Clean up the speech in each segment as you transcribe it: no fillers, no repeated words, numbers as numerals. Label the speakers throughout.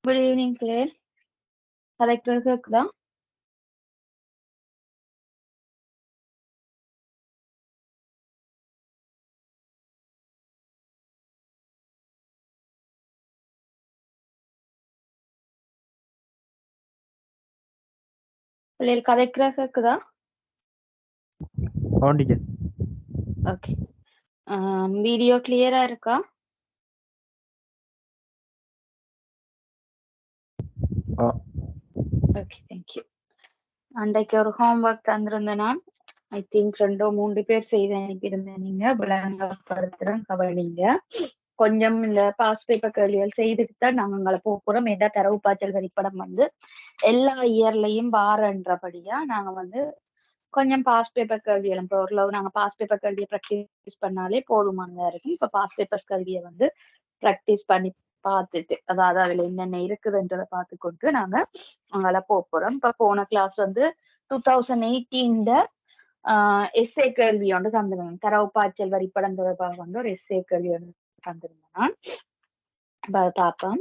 Speaker 1: Good evening, Claire. கரெக்டாக கேக்குதா? Claire கரெக்டாக கேக்குதா?
Speaker 2: on teacher.
Speaker 1: ஓகே. வீடியோ கிளியரா இருக்கா? Okay, thank you. அன்றைக்கு ஒரு ஹோம்ஒர்க் தந்திருந்தேன் நான். ஐ திங்க் 2-3 பேர் செய்து அனுப்பியிருந்தேன். நீங்க விளங்கப்படுத்துறேன், கவனிங்க. கொஞ்சம் இந்த பாஸ் பேப்பர் கேள்விகள் செய்துட்டு தான் நாங்கள் உங்களை போகிறோம். ஏதா தரவு பாய்ச்சல் வரிப்படம் வந்து எல்லா இயர்லயும் வாரன்றபடியா நாங்க வந்து கொஞ்சம் பாஸ் பேப்பர் கேள்விகள் இப்போ ஓரளவு நாங்க பாஸ் பேப்பர் கேள்வியை ப்ராக்டிஸ் பண்ணாலே போதுமானதா இருக்கும். இப்ப பாஸ் பேப்பர்ஸ் கேள்வியை வந்து ப்ராக்டிஸ் பண்ணி பார்த்துட்டு, அதாவது அதுல என்னென்ன இருக்குதுன்றதை பார்த்துக்கொண்டு நாங்க அங்கால போறோம். இப்ப போன கிளாஸ் வந்து 2018 எஸ்ஏ கேள்வி ஒன்று தந்திருந்தேன். தரவு பாய்ச்சல் வரிப்படம் தொடர்பாக வந்து ஒரு எஸ்ஏ கேள்வி ஒன்று தந்திருந்தேன் நான். அதை பார்ப்போம்.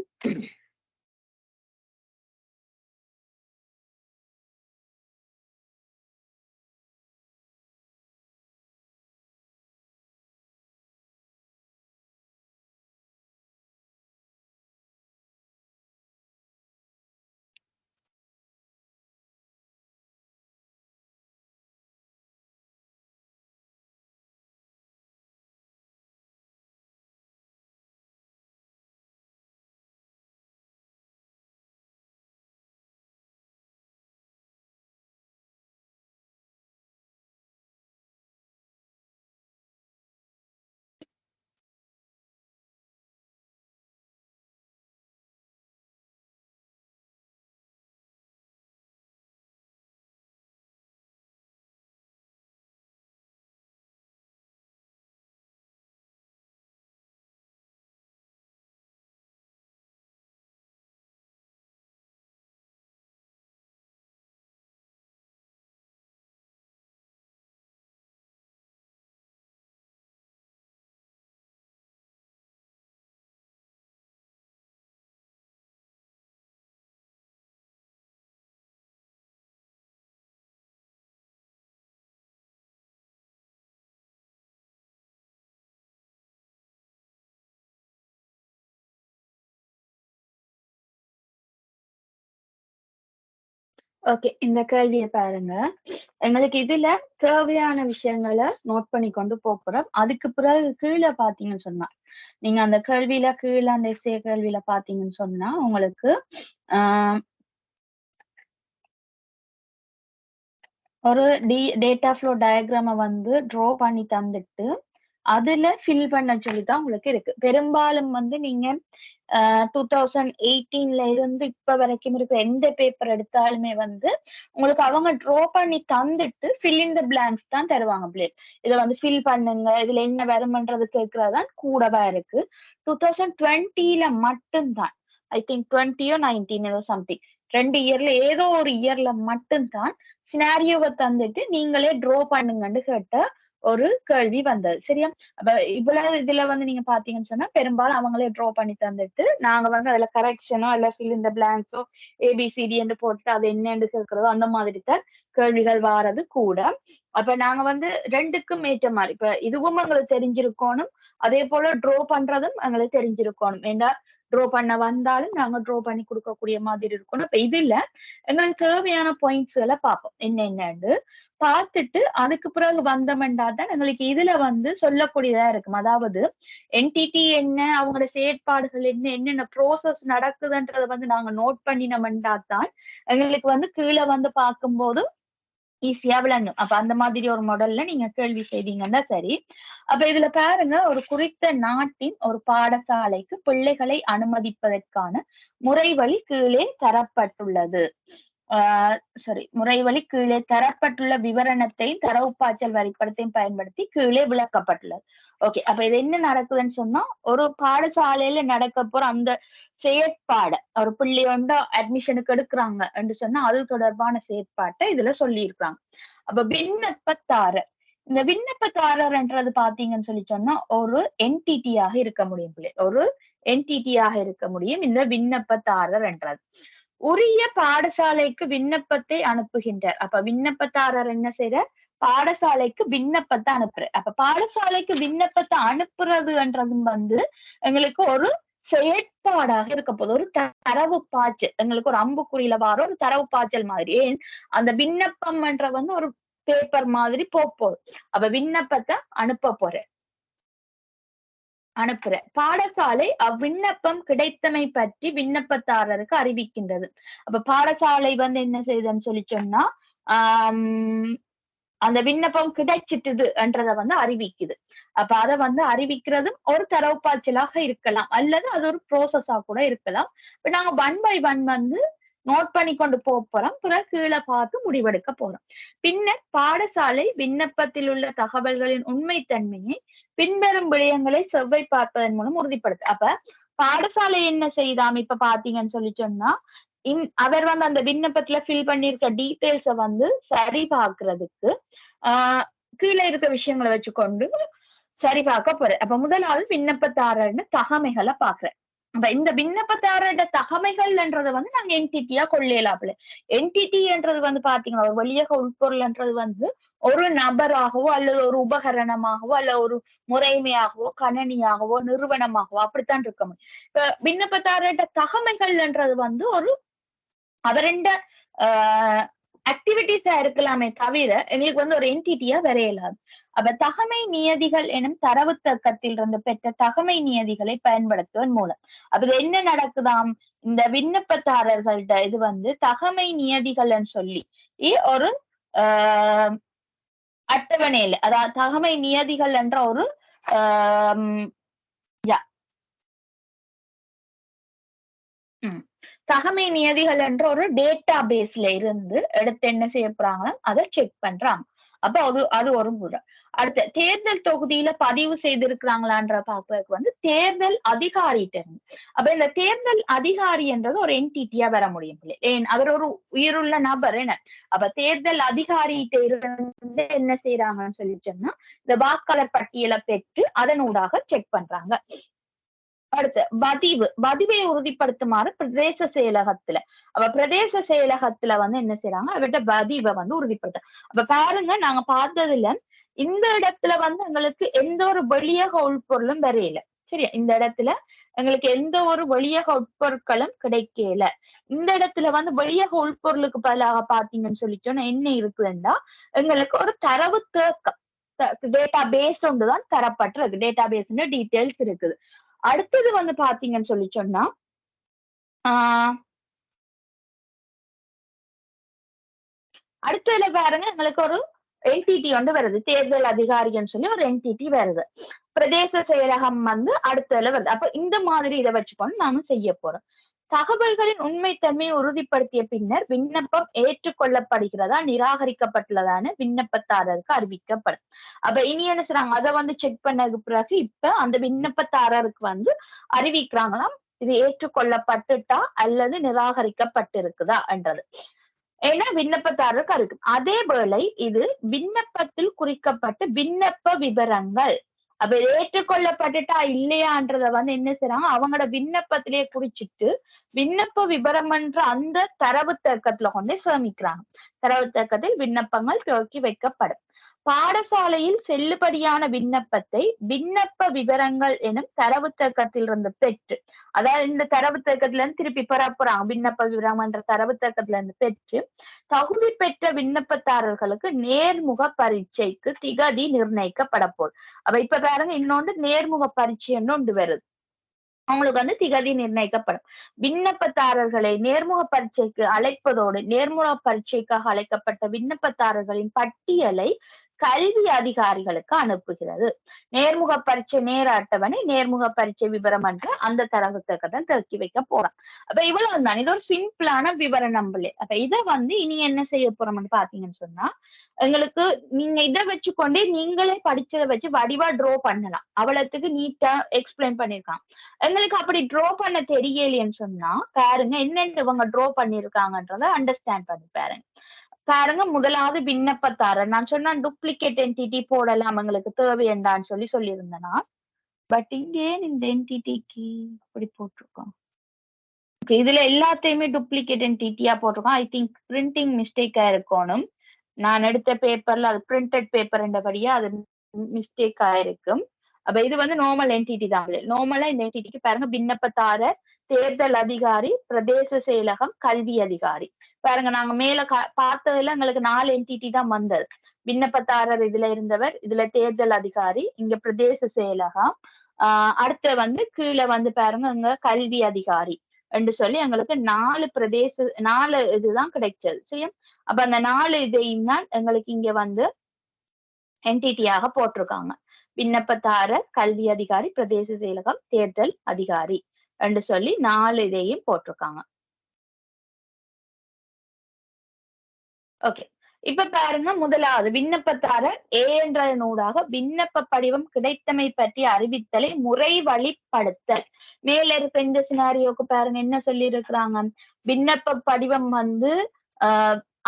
Speaker 1: ஓகே, இந்த கேள்வியை பாருங்க. எங்களுக்கு இதுல தேவையான விஷயங்களை நோட் பண்ணி கொண்டு போறோம். அதுக்கு பிறகு கீழே பாத்தீங்கன்னு சொன்னா, நீங்க அந்த கேள்வியில கீழே அந்த எஸ்ஏ கேள்வியில பாத்தீங்கன்னு சொன்னா உங்களுக்கு ஒரு டேட்டா ஃப்ளோ டயக்ராம வந்து ட்ரா பண்ணி தந்துட்டு அதுல ஃபில் பண்ண சொல்லிதான் உங்களுக்கு இருக்கு. பெரும்பாலும் வந்து நீங்க 2018 இருந்து இப்ப வரைக்கும் இருக்கிற எந்த பேப்பர் எடுத்தாலுமே வந்து உங்களுக்கு அவங்க ட்ரா பண்ணி தந்துட்டு ஃபில் இன் த பிளாங்க்ஸ் தான் தருவாங்க. பிளேட் இதை வந்து ஃபில் பண்ணுங்க, இதுல என்ன வரும்ன்றது கேட்கறதுதான் கூடவா இருக்கு. 2020 மட்டும்தான், ஐ திங்க் 20 19 ஏதோ சம்திங் 2 இயர்ல ஏதோ ஒரு இயர்ல மட்டும்தான் சினாரியோவை தந்துட்டு நீங்களே ட்ரா பண்ணுங்கன்னு கேட்ட ஒரு கேள்வி வந்தது. சரியா? அப்ப இவ்வளவு இதுல வந்து நீங்க பாத்தீங்கன்னு சொன்னா பெரும்பாலும் அவங்களே ட்ரா பண்ணி தந்துட்டு நாங்க வந்து அதுல கரெக்ஷனோ இல்ல ஃபில் இந்த பிளாங்க்ஸோ ஏபிசிடி என்று போட்டு அது என்னன்னு கேட்கறதோ அந்த மாதிரி தான் கேள்விகள் வாரது கூட. அப்ப நாங்க வந்து ரெண்டுக்கும் ஏற்ற மாதிரி இப்ப இதுவும் எங்களுக்கு தெரிஞ்சிருக்கணும், அதே போல ட்ரா பண்றதும் எங்களுக்கு தெரிஞ்சிருக்கணும். ஏன்னா ட்ரா பண்ண வந்தாலும் நாங்க ட்ரா பண்ணி கொடுக்கக்கூடிய மாதிரி இருக்கணும். இப்ப இதுல எங்களுக்கு தேவையான பாயிண்ட்ஸ்களை பார்ப்போம் என்னென்னு பார்த்துட்டு அதுக்கு பிறகு வந்தோம்னா தான் எங்களுக்கு இதுல வந்து சொல்லக்கூடியதா இருக்கும். அதாவது என்டிடி என்ன, அவங்களோட செயற்பாடுகள் என்ன, என்னென்ன ப்ரோசஸ் நடக்குதுன்றதை வந்து நாங்க நோட் பண்ணினோம்னா தான் எங்களுக்கு வந்து கீழே வந்து பார்க்கும்போது ஈஸியா விளங்கும். அப்ப அந்த மாதிரி ஒரு மாடல்ல நீங்க கேள்வி செய்தீங்கன்னா சரி. அப்ப இதுல பாருங்க, ஒரு குறித்த நாட்டின் ஒரு பாடசாலைக்கு பிள்ளைகளை அனுமதிப்பதற்கான முறைவழி கீழே தரப்பட்டுள்ளது. முறைவழி கீழே தரப்பட்டுள்ள விவரணத்தையும் தரவு பாய்ச்சல் வரைபடத்தையும் பயன்படுத்தி கீழே விளக்கப்பட்டுள்ளது. ஓகே, அப்ப இது என்ன நடக்குதுன்னு சொன்னா ஒரு பாடசாலையில நடக்க போற அந்த செயற்பாடை ஒரு பிள்ளையோண்ட அட்மிஷனுக்கு எடுக்கிறாங்க என்று சொன்னா அது தொடர்பான செயற்பாட்டை இதுல சொல்லி இருக்காங்க. அப்ப விண்ணப்பத்தாரர் இந்த விண்ணப்பதாரர்ன்றது பாத்தீங்கன்னு சொல்லி சொன்னா ஒரு என்டிட்டியாக இருக்க முடியும் பிள்ளை. ஒரு என்டிட்டியாக இருக்க முடியும் இந்த விண்ணப்பதாரர் என்றது. உரிய பாடசாலைக்கு விண்ணப்பத்தை அனுப்புகின்றார். அப்ப விண்ணப்பதாரர் என்ன செய்யற? பாடசாலைக்கு விண்ணப்பத்தை அனுப்புற. அப்ப பாடசாலைக்கு விண்ணப்பத்தை அனுப்புறதுன்றதும் வந்து எங்களுக்கு ஒரு செயற்பாடாக இருக்க போகுது. ஒரு தரவு பாய்ச்சல். எங்களுக்கு ஒரு அம்புக்குறியில வார ஒரு தரவு பாய்ச்சல் மாதிரி. ஏன் அந்த விண்ணப்பம்ன்ற வந்து ஒரு பேப்பர் மாதிரி போகுது. அப்ப விண்ணப்பத்தை அனுப்புற பாடசாலை அவ்விண்ணப்பம் கிடைத்தமை பற்றி விண்ணப்பதாரருக்கு அறிவிக்கின்றது. அப்ப பாடசாலை வந்து என்ன செய்யுதுன்னு சொல்லி சொன்னா ஆஹ் அந்த விண்ணப்பம் கிடைச்சிட்டுதுன்றத வந்து அறிவிக்குது. அப்ப அத வந்து அறிவிக்கிறதும் ஒரு தரவு பாய்ச்சலாக இருக்கலாம், அல்லது அது ஒரு ப்ரோசஸா கூட இருக்கலாம். இப்ப நாங்க 1 by 1 வந்து நோட் பண்ணி கொண்டு போறோம். பிறகு கீழே பார்த்து முடிவெடுக்க போறோம். பின்னர் பாடசாலை விண்ணப்பத்தில் உள்ள தகவல்களின் உண்மைத்தன்மையை பின்வரும் விடயங்களை செவ்வை பார்ப்பதன் மூலம் உறுதிப்படுத்து. அப்ப பாடசாலை என்ன செய்தாம் இப்ப பாத்தீங்கன்னு சொல்லி சொன்னா அவர் வந்து அந்த விண்ணப்பத்துல ஃபில் பண்ணிருக்க டீட்டெயில்ஸ வந்து சரி பார்க்கிறதுக்கு கீழே இருக்க விஷயங்களை வச்சுக்கொண்டு சரி பார்க்க போறேன். அப்ப முதலாவது விண்ணப்பதாரர்னு தகமைகளை பாக்குறேன். அப்ப இந்த விண்ணப்பதாரரோட தகமைகள்ன்றத வந்து நாங்க என்டிட்டியா கொள்ளையலாப்ல. என்டிட்டின்றது வந்து பாத்தீங்கன்னா ஒரு வழியாக உட்பொருள்ன்றது வந்து ஒரு நபராகவோ அல்லது ஒரு உபகரணமாகவோ அல்ல ஒரு முறைமையாகவோ கணனியாகவோ நிறுவனமாகவோ அப்படித்தான் இருக்க முடியும். இப்ப விண்ணப்பதாரரோட தகமைகள்ன்றது வந்து ஒரு அவருண்ட ஆக்டிவிட்டிஸா இருக்கலாமே தவிர எங்களுக்கு வந்து ஒரு என்டிட்டியா வரையலாது. அப்ப தகமை நியதிகள் எனும் தரவுத்தக்கத்தில் இருந்து பெற்ற தகமை நியதிகளை பயன்படுத்துவதன் மூலம் அப்ப இது என்ன நடக்குதாம்? இந்த விண்ணப்பதாரர்கள்ட்ட இது வந்து தகமை நியதிகள்னு சொல்லி ஒரு அட்டவணையில அதாவது தகமை நியதிகள் என்ற ஒரு தகமை நியதிகள் என்ற ஒரு டேட்டா பேஸ்ல இருந்து எடுத்து என்ன செய்ய போறாங்கன்னா அதை செக் பண்றாங்க. அப்ப அது ஒரு முறை. அடுத்த தேர்தல் தொகுதியில பதிவு செய்திருக்கிறாங்களான்ற பாக்குறதுக்கு வந்து தேர்தல் அதிகாரிட்ட இருந்து. அப்ப இந்த தேர்தல் அதிகாரி என்றது ஒரு என்டிட்டியா வர முடியும். ஏன் அவர் ஒரு உயிருள்ள நபர் என்ன. அப்ப தேர்தல் அதிகாரிகிட்ட இருந்து என்ன செய்யறாங்கன்னு சொல்லி சொன்னா இந்த வாக்காளர் பட்டியலை பெற்று அதனூடாக செக் பண்றாங்க. அடுத்து பதிவை உறுதிப்படுத்துமாறு பிரதேச செயலகத்துல அப்ப பிரதேச செயலகத்துல வந்து என்ன செய்யறாங்க அவர்கிட்ட பதிவை வந்து உறுதிப்படுத்த. அப்ப பாருங்க நாங்க பார்த்ததுல இந்த இடத்துல வந்து எங்களுக்கு எந்த ஒரு வெளியக உள்பொருளும் வரையல. சரியா? இந்த இடத்துல எங்களுக்கு எந்த ஒரு வெளியக உட்பொருட்களும் கிடைக்கல. இந்த இடத்துல வந்து வெளியக உள்பொருளுக்கு பதிலாக பாத்தீங்கன்னு சொல்லிட்டோம்னா என்ன இருக்குதுன்னா எங்களுக்கு ஒரு தரவு தேக்கம் டேட்டா பேஸ் ஒன்றுதான் தரப்பட்டிருக்கு. டேட்டா பேஸ் டீட்டெயில்ஸ் இருக்குது. அடுத்தது வந்து பாத்தீங்கன்னு சொல்லி சொன்னா அடுத்ததுல பாருங்க எங்களுக்கு ஒரு என்டிடி ஒன்று வருது. தேர்தல் அதிகாரின்னு சொல்லி ஒரு என்டிடி வருது. பிரதேச செயலகம் வந்து அடுத்ததுல வருது. அப்ப இந்த மாதிரி இதை வச்சுக்கொண்டு நாம செய்ய போறோம். தகவல்களின் உண்மைத்தன்மையை உறுதிப்படுத்திய பின்னர் விண்ணப்பம் ஏற்றுக்கொள்ளப்படுகிறதா நிராகரிக்கப்பட்டுள்ளதான விண்ணப்பதாரருக்கு அறிவிக்கப்படும். அப்ப இனி என்ன செய்றாங்க அதை வந்து செக் பண்ணதுக்கு பிறகு இப்ப அந்த விண்ணப்பதாரருக்கு வந்து அறிவிக்கிறாங்களாம் இது ஏற்றுக்கொள்ளப்பட்டுட்டா அல்லது நிராகரிக்கப்பட்டிருக்குதா என்றது. ஏன்னா விண்ணப்பதாரருக்கு இருக்கு. அதே வேளை இது விண்ணப்பத்தில் குறிக்கப்பட்ட விண்ணப்ப விவரங்கள் அப்ப ஏற்றுக்கொள்ளப்பட்டுட்டா இல்லையான்றத வந்து என்ன செய்றாங்க அவங்களோட விண்ணப்பத்திலேயே குறிச்சிட்டு விண்ணப்ப விபரம் என்ற அந்த தரவு தேக்கத்துல கொண்டு சேமிக்கிறாங்க. தரவு தேக்கத்தில் விண்ணப்பங்கள் துவக்கி வைக்கப்படும். பாடசாலையில் செல்லுபடியான விண்ணப்பத்தை விண்ணப்ப விவரங்கள் எனும் தரவு தேக்கத்தில் இருந்து பெற்று அதாவது இந்த தரவு தேக்கத்துல இருந்து திருப்பி பெற போறாங்க. விண்ணப்ப விவரம் என்ற தரவு தேக்கத்துல இருந்து பெற்று தகுதி பெற்ற விண்ணப்பதாரர்களுக்கு நேர்முக பரீட்சைக்கு திகதி நிர்ணயிக்கப்பட போகுது. அப்ப இப்ப பாருங்க இன்னொன்று நேர்முக பரீட்சைன்னு ஒன்று வருது. அவங்களுக்கு வந்து திகதி நிர்ணயிக்கப்படும். விண்ணப்பதாரர்களை நேர்முக பரீட்சைக்கு அழைப்பதோடு நேர்முக பரீட்சைக்காக அழைக்கப்பட்ட விண்ணப்பதாரர்களின் பட்டியலை கல்வி அதிகாரிகளுக்கு அனுப்புகிறது. நேர்முக பரீட்சை நேர அட்டவணை நேர்முக பரீட்சை விவரம் என்ற அந்த தரவுத்தக்கத்தான் திறக்கி வைக்க போறான். அப்ப இவ்வளவு தான். இது ஒரு சிம்பிளான விவரணம். அப்ப இதை வந்து இனி என்ன செய்ய போறோம்னு பாத்தீங்கன்னு சொன்னா எங்களுக்கு நீங்க இதை வச்சுக்கொண்டே நீங்களே படிச்சதை வச்சு வடிவா ட்ரா பண்ணலாம். அவ்வளவுக்கு நீட்டா எக்ஸ்பிளைன் பண்ணிருக்காங்க. எங்களுக்கு அப்படி ட்ரா பண்ண தெரியலையேன்னு சொன்னா பாருங்க என்னென்ன இவங்க ட்ரா பண்ணிருக்காங்கன்றத அண்டர்ஸ்டாண்ட் பண்ணி பாருங்க. பாருங்க முதலாவது விண்ணப்பதாரர். நான் சொன்னா டூப்ளிகேட் என்டிட்டி போடலாம் எங்களுக்கு தேவையண்டான்னு சொல்லியிருந்தேனா. பட் இங்கே இந்த என்டிட்டிக்கு இப்படி போட்டிருக்கோம். ஓகே, இதுல எல்லாத்தையுமே டூப்ளிகேட் என்டிட்டியா போட்டிருக்கோம். ஐ திங்க் பிரிண்டிங் மிஸ்டேக்கா இருக்கணும். நான் எடுத்த பேப்பர்ல அது பிரிண்டட் பேப்பர்ன்றபடியா அது மிஸ்டேக் ஆயிருக்கும். அப்ப இது வந்து நார்மல் என்டிட்டி தான். நார்மலா இந்த என்டிட்டிக்கு பாருங்க விண்ணப்பதாரர், தேர்தல் அதிகாரி, பிரதேச செயலகம், கல்வி அதிகாரி. பாருங்க நாங்க மேல பார்த்ததுல எங்களுக்கு 4 என்டிட்டி தான் வந்தது. விண்ணப்பதாரர் இதுல இருந்தவர், இதுல தேர்தல் அதிகாரி, இங்க பிரதேச செயலகம், அடுத்து வந்து கீழே வந்து பாருங்க இங்க கல்வி அதிகாரி என்று சொல்லி எங்களுக்கு 4 இதுதான் கிடைச்சது. சரியா? அப்ப அந்த 4 இதையும் தான் எங்களுக்கு இங்க வந்து என்டிட்டியாக போட்டிருக்காங்க. விண்ணப்பதாரர், கல்வி அதிகாரி, பிரதேச செயலகம், தேர்தல் அதிகாரி என்று சொல்லி 4 இதையும் போட்டிருக்காங்க. ஓகே. இப்ப பாருங்க முதலாவது விண்ணப்பதாரர் ஏ என்றதனூடாக விண்ணப்ப படிவம் கிடைத்தமை பற்றிய அறிவித்தலை முறை வழிப்படுத்தல். மேல இருக்க இந்த சினாரியோக்கு பாருங்க என்ன சொல்லி இருக்கிறாங்க. விண்ணப்ப படிவம் வந்து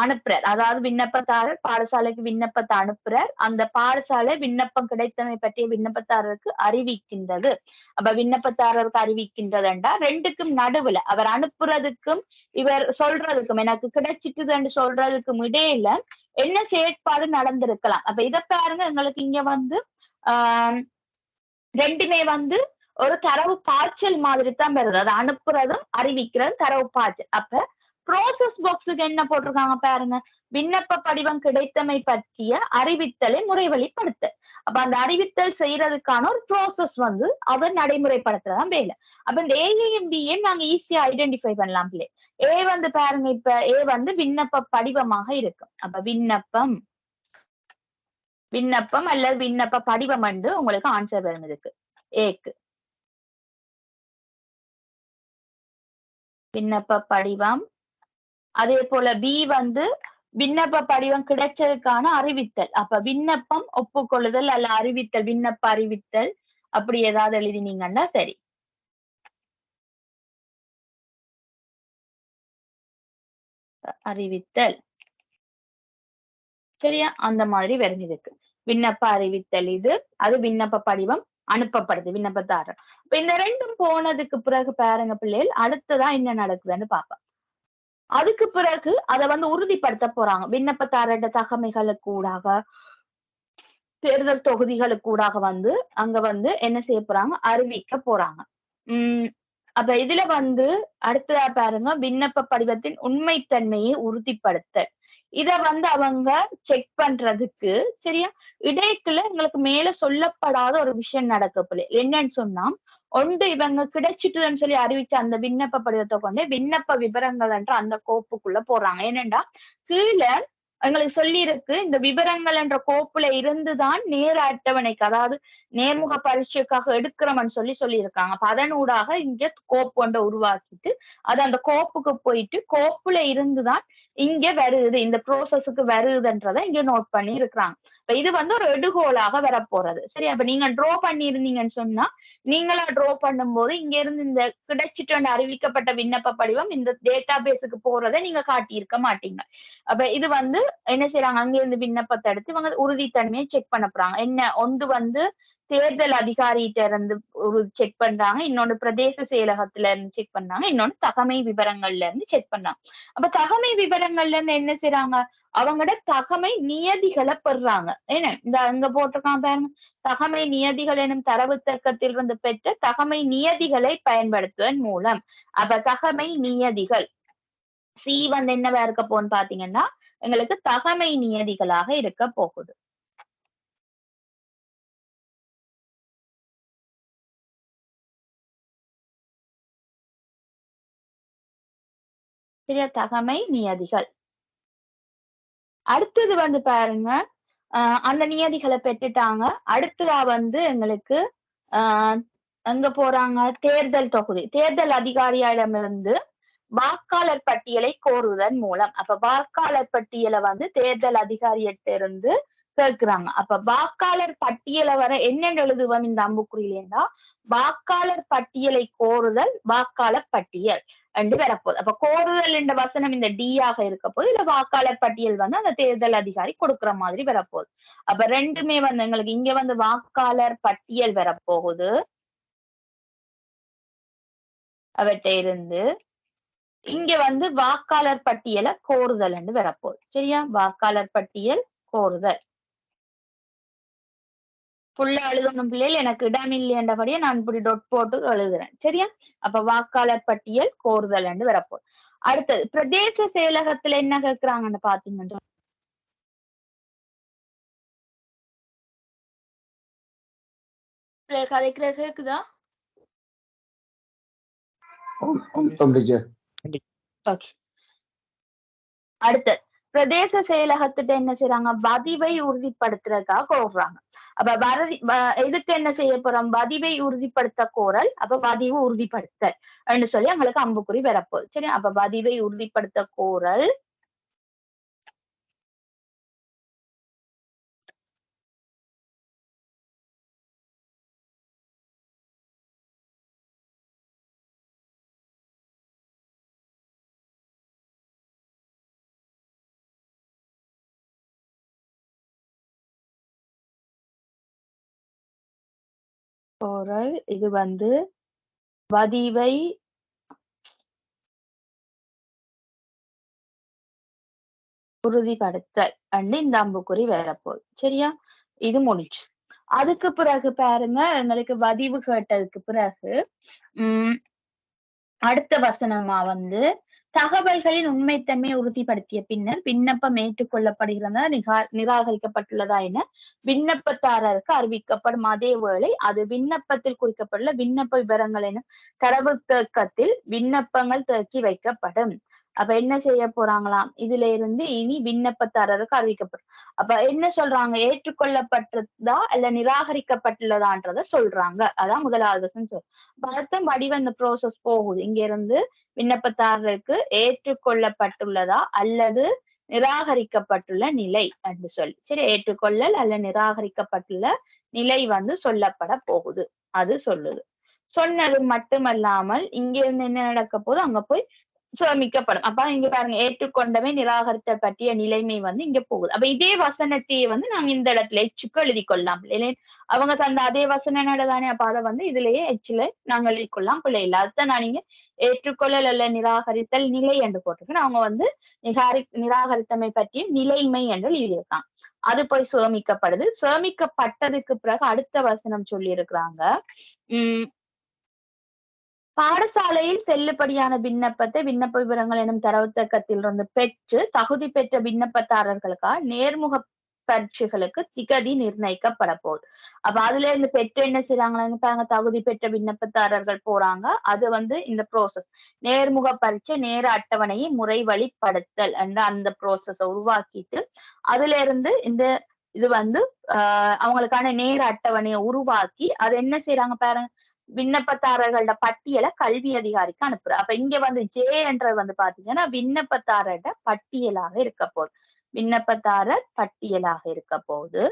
Speaker 1: அனுப்புறார். அதாவது விண்ணப்பதாரர் பாடசாலைக்கு விண்ணப்பத்தை அனுப்புறார். அந்த பாடசாலை விண்ணப்பம் கிடைத்தமை பற்றிய விண்ணப்பதாரருக்கு அறிவிக்கின்றது. அப்ப விண்ணப்பதாரருக்கு அறிவிக்கின்றதுண்டா 2க்கும் நடுவுல அவர் அனுப்புறதுக்கும் இவர் சொல்றதுக்கும் எனக்கு கிடைச்சிட்டுதுன்னு சொல்றதுக்கும் இடையில என்ன செயற்பாடு நடந்திருக்கலாம். அப்ப இத பாருங்க எங்களுக்கு இங்க வந்து ஆஹ் 2மே வந்து ஒரு தரவு பாய்ச்சல் மாதிரி தான் வருது. அதை அனுப்புறதும் அறிவிக்கிறதும் தரவு பாய்ச்சல். அப்ப ப்ரோசஸ் பாக்ஸுக்கு என்ன போட்டிருக்காங்க பாருங்க. விண்ணப்ப படிவம் கிடைத்தமை பற்றிய அறிவித்தலை முறைவழிப்படுத்த. அப்ப அந்த அறிவித்தல் செய்யறதுக்கான ஒரு ப்ரோசஸ் வந்து அவர் நடைமுறைப்படுத்துறதான் வேலை. அப்ப இந்த ஏயும் பியும் நாங்க ஈஸியா ஐடென்டிஃபை பண்ணலாம் பிள்ளை. ஏ வந்து பாருங்க இப்ப ஏ வந்து விண்ணப்ப படிவமாக இருக்கும். அப்ப விண்ணப்பம் அல்லது விண்ணப்ப படிவம் வந்து உங்களுக்கு ஆன்சர் வரும் இதுக்கு ஏக்கு. விண்ணப்ப படிவம். அதே போல பி வந்து விண்ணப்ப படிவம் கிடைச்சதுக்கான அறிவித்தல். அப்ப விண்ணப்பம் ஒப்புக்கொள்ளுதல் அல்ல அறிவித்தல், விண்ணப்ப அறிவித்தல் அப்படி ஏதாவது எழுதினீங்கன்னா சரி. அறிவித்தல் சரியா? அந்த மாதிரி வரும் இதுக்கு. விண்ணப்ப அறிவித்தல் இது, அது விண்ணப்ப படிவம் அனுப்பப்படுது விண்ணப்பதாரர். இப்ப இந்த 2ம் போனதுக்கு பிறகு பாருங்க பிள்ளைகள் அடுத்ததா என்ன நடக்குதுன்னு பார்ப்போம். அதுக்கு பிறகு அதை வந்து உறுதிப்படுத்த போறாங்க. விண்ணப்பதாரர்ட தகமைகளுக்கு ஊடாக தேர்தல் தொகுதிகளுக்கு ஊடாக வந்து அங்க வந்து என்ன செய்ய போறாங்க அறிவிக்க போறாங்க. அப்ப இதுல வந்து அடுத்ததா பாருங்க விண்ணப்ப படிவத்தின் உண்மைத்தன்மையை உறுதிப்படுத்த. இத வந்து அவங்க செக் பண்றதுக்கு சரியா இடைக்குள்ள எங்களுக்கு மேல சொல்லப்படாத ஒரு விஷயம் நடக்கப்போல என்னன்னு சொன்னா ஒன்று இவங்க கிடைச்சிட்டுன்னு சொல்லி அறிவிச்ச அந்த விண்ணப்ப படிவத்தை கொண்டு விண்ணப்ப விவரங்கள் என்ற அந்த கோப்புக்குள்ள போறாங்க. ஏனென்றா கீழே எங்களுக்கு சொல்லி இருக்கு இந்த விவரங்கள் என்ற கோப்புல இருந்துதான் நேர அட்டவணைக்கு அதாவது நேர்முக பரீட்சைக்காக எடுக்கிறோம்னு சொல்லி இருக்காங்க. அப்ப அதனூடாக இங்க கோப்பு ஒன்றை உருவாக்கிட்டு அது அந்த கோப்புக்கு போயிட்டு கோப்புல இருந்துதான் இங்க வருது இந்த ப்ரோசஸுக்கு வருதுன்றதை இங்க நோட் பண்ணி இருக்கிறாங்க. இப்ப இது வந்து ஒரு எடுகோலாக வரப்போறது. சரி, அப்ப நீங்க ட்ரோ பண்ணி இருந்தீங்கன்னு சொன்னா நீங்களா ட்ரோ பண்ணும்போது இங்க இருந்து இந்த கிடைச்சிட்டு அறிவிக்கப்பட்ட விண்ணப்ப படிவம் இந்த டேட்டா பேஸுக்கு போறதை நீங்க காட்டியிருக்க மாட்டீங்க. அப்ப இது வந்து என்ன செய்யறாங்க அங்க இருந்து விண்ணப்பத்தை எடுத்து இவங்க உறுதித்தன்மையை செக் பண்ண போறாங்க. என்ன ஒன்று வந்து தேர்தல் அதிகாரிகிட்ட இருந்து ஒரு செக் பண்றாங்க, இன்னொன்னு பிரதேச செயலகத்துல இருந்து செக் பண்றாங்க, இன்னொன்னு தகமை விவரங்கள்ல இருந்து செக் பண்றாங்க. அப்ப தகமை விவரங்கள்ல இருந்து என்ன செய்யறாங்க அவங்களோட தகமை நியதிகளை பெறுறாங்க. ஏன்னா இந்த அங்க போட்டிருக்கான் பாருங்க தகமை நியதிகள் எனும் தரவுத்தக்கத்தில் இருந்து பெற்ற தகமை நியதிகளை பயன்படுத்துவதன் மூலம். அப்ப தகமை நியதிகள் சி வந்து என்னவா இருக்க போன்னு பாத்தீங்கன்னா எங்களுக்கு தகமை நியதிகளாக இருக்க போகுது. சரியா? தகமை நியதிகள். அடுத்தது வந்து பாருங்க அந்த நியதிகளை பெற்றுட்டாங்க. அடுத்ததா வந்து எங்களுக்கு எங்க போறாங்க தேர்தல் தொகுதி தேர்தல் அதிகாரியிடமிருந்து வாக்காளர் பட்டியலை கோருவதன் மூலம். அப்ப வாக்காளர் பட்டியலை வந்து தேர்தல் அதிகாரியிட்ட இருந்து கேட்கிறாங்க. அப்ப வாக்காளர் பட்டியலை வர என்னென்னு எழுதுவோம் இந்த அம்புக்குறியிலேண்டா வாக்காளர் பட்டியலை கோருதல் வாக்காளர் பட்டியல் என்று வரப்போகுது. அப்ப கோருதல் என்ற வசனம் இந்த டி ஆக இருக்க போது இல்ல வாக்காளர் பட்டியல் வந்து அந்த தேர்தல் அதிகாரி கொடுக்கிற மாதிரி வரப்போகுது. அப்ப ரெண்டுமே வந்து எங்களுக்கு இங்க வந்து வாக்காளர் பட்டியல் வரப்போகுது அவற்றை இருந்து இங்க வந்து வாக்காளர் பட்டியலை கோருதல் என்று வரப்போகுது. சரியா? வாக்காளர் பட்டியல் கோருதல் ஃபுல்லா எழுதணும் பிள்ளைகள், எனக்கு இடம் இல்லையன்றபடியே நான் இப்படி டொட் போட்டு எழுதுறேன். சரியா? அப்ப வாக்காளர் பட்டியல் கோருதல் என்று வரப்போகுது. அடுத்தது பிரதேச செயலகத்துல என்ன கேட்கிறாங்கன்னு பாத்தீங்கன்னா கதைக்கிற கேக்குதா? ஓகே. அடுத்து பிரதேச செயலகத்திட்ட என்ன செய்யறாங்க பதிவை உறுதிப்படுத்துறதுக்காக கோருறாங்க. அப்ப இதுக்கு என்ன செய்ய போறோம் பதிவை உறுதிப்படுத்த கோரல் அப்ப பதிவு உறுதிப்படுத்தல் சொல்லி அவங்களுக்கு அம்புக்குறி வரப்போகுது. சரி அப்ப பதிவை உறுதிப்படுத்த கோரல் கோரல் இது வந்து பதிவை உறுதிப்படுத்தல் இந்த அம்புக்குறி வரப்போகுது. சரியா? இது முடிச்சு அதுக்கு பிறகு பாருங்க எங்களுக்கு பதிவு கேட்டதுக்கு பிறகு அடுத்த வசனமா வந்து தகவல்களின் உண்மைத்தன்மையை உறுதிப்படுத்திய பின்னர் விண்ணப்பம் ஏற்றுக்கொள்ளப்படுகிறதா நிராகரிக்கப்பட்டுள்ளதா என விண்ணப்பதாரருக்கு அறிவிக்கப்படும். அதே வேளை அது விண்ணப்பத்தில் குறிக்கப்பட்டுள்ள விண்ணப்ப விவரங்கள் என தரவு தேக்கத்தில் விண்ணப்பங்கள் தேக்கி வைக்கப்படும். அப்ப என்ன செய்ய போறாங்களாம் இதுல இருந்து இனி விண்ணப்பதாரருக்கு அறிவிக்கப்படும். அப்ப என்ன சொல்றாங்க ஏற்றுக்கொள்ளப்பட்டதா இல்ல நிராகரிக்கப்பட்டுள்ளதான்றத சொல்றாங்க. அதான் முதலாவது வருத்தம் வடிவ இந்த ப்ரோசஸ் போகுது. இங்க இருந்து விண்ணப்பதாரருக்கு ஏற்றுக்கொள்ளப்பட்டுள்ளதா அல்லது நிராகரிக்கப்பட்டுள்ள நிலை என்று சொல்லி சரி ஏற்றுக்கொள்ளல் அல்ல நிராகரிக்கப்பட்டுள்ள நிலை வந்து சொல்லப்பட போகுது. அது சொல்லுது. சொன்னது மட்டுமல்லாமல் இங்க இருந்து என்ன நடக்க போது அங்க போய் சுவமிக்கப்படும். அப்ப இங்க பாருங்க ஏற்றுக்கொண்டவை நிராகரித்த பற்றிய நிலைமை வந்து இங்க போகுது. அப்ப இதே வசனத்தையே வந்து நாங்க இந்த இடத்துல எச்சுக்கு எழுதி கொள்ளலாம். அவங்க தந்த அதே வசனம் தானே அப்ப அதை வந்து இதுலயே எச்சுல நாங்க எழுதி கொள்ளலாம் பிள்ளை இல்லை. அதுதான் நான் இங்க ஏற்றுக்கொள்ளல் அல்ல நிராகரித்தல் நிலை என்று போட்டிருக்கேன். அவங்க வந்து நிராகரித்தமை பற்றிய நிலைமை என்று எழுதியிருக்காங்க. அது போய் சுவமிக்கப்படுது. சுவமிக்கப்பட்டதுக்கு பிறகு அடுத்த வசனம் சொல்லி இருக்கிறாங்க பாடசாலையில் செல்லுபடியான விண்ணப்பத்தை விண்ணப்ப விவரங்கள் எனும் தரவுத்தக்கத்திலிருந்து பெற்று தகுதி பெற்ற விண்ணப்பதாரர்களுக்காக நேர்முக பரீட்சைகளுக்கு திகதி நிர்ணயிக்கப்பட போகுது. அப்ப அதுல இருந்து பெற்று என்ன செய்யறாங்க தகுதி பெற்ற விண்ணப்பதாரர்கள் போறாங்க. அது வந்து இந்த ப்ரோசஸ் நேர்முக பரீட்சை நேர அட்டவணையை முறை வழிப்படுத்தல் என்ற அந்த ப்ரோசஸ உருவாக்கிட்டு அதுல இருந்து இந்த இது வந்து அவங்களுக்கான நேர அட்டவணையை உருவாக்கி அது என்ன செய்யறாங்க பாருங்க விண்ணப்பதாரர்களோட பட்டியலை கல்வி அதிகாரிக்கு அனுப்புற. அப்ப இங்க வந்து ஜே என்றது வந்து பாத்தீங்கன்னா விண்ணப்பதாரரோட பட்டியலாக இருக்க போகுது. விண்ணப்பதாரர் பட்டியலாக இருக்க போகுது.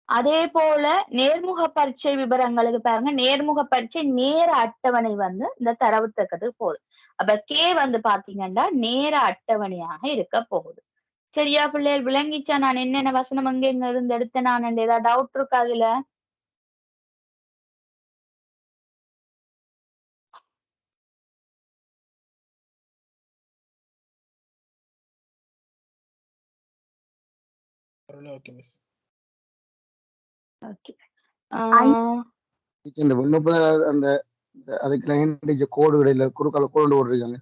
Speaker 1: அதே போல நேர்முக பரீட்சை விவரங்களுக்கு பாருங்க நேர்முக பரீட்சை நேர அட்டவணை வந்து இந்த தரவுத்தக்கத்துக்கு போகுது. அப்ப கே வந்து பாத்தீங்கன்னா நேர அட்டவணையாக இருக்க போகுது. சரியா பிள்ளைகள் விளங்கிச்சா நான் என்னென்ன வசனம் அங்க இருந்து எடுத்தேன் நான் ஏதாவது டவுட் இருக்கா அதுல?
Speaker 2: Okay miss.
Speaker 1: ஓகே.
Speaker 3: இந்த விண்ணப்ப அந்த அதுக்கு கோடுகள் இல்ல குறுக்கால கோடு போடுறாங்க.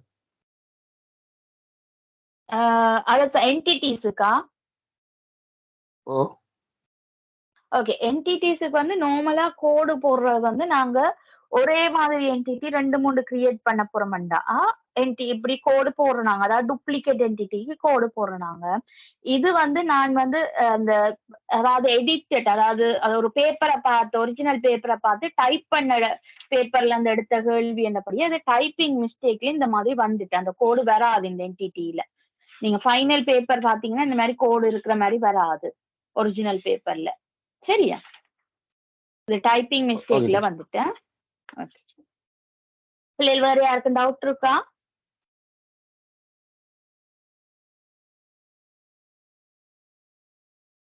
Speaker 1: அது என்டிட்டிஸ்க்கா?
Speaker 3: ஓ
Speaker 1: ஓகே. என்டிட்டிஸ்க்கு வந்து நார்மலா கோடு போடுறது வந்து நாங்க ஒரே மாதிரி என்டிட்டி 2, 3 கிரியேட் பண்ண போறோம்டா இப்படி கோடு போடுறாங்க. அதாவது டூப்ளிகேட் என்டிட்டிக்கு கோடு போடுறாங்க. இது வந்து நான் வந்து அந்த அதாவது எடிட்டட் அதாவது ஒரு பேப்பரை பார்த்து ஒரிஜினல் பேப்பரை பார்த்து டைப் பண்ண பேப்பர்ல இருந்து எடுத்த கேள்வி என்னபடி அது டைப்பிங் மிஸ்டேக்ல இந்த மாதிரி வந்துட்டு அந்த கோடு வராது இந்த என்டிட்டியில. நீங்க ஃபைனல் பேப்பர் பாத்தீங்கன்னா இந்த மாதிரி கோடு இருக்கிற மாதிரி வராது ஒரிஜினல் பேப்பர்ல. சரியா? இது டைப்பிங் மிஸ்டேக்ல
Speaker 3: ஓகே
Speaker 1: வந்துட்டேன். ஓகே. பிள்ளைகள் வேற யாருக்கும் டவுட் இருக்கா?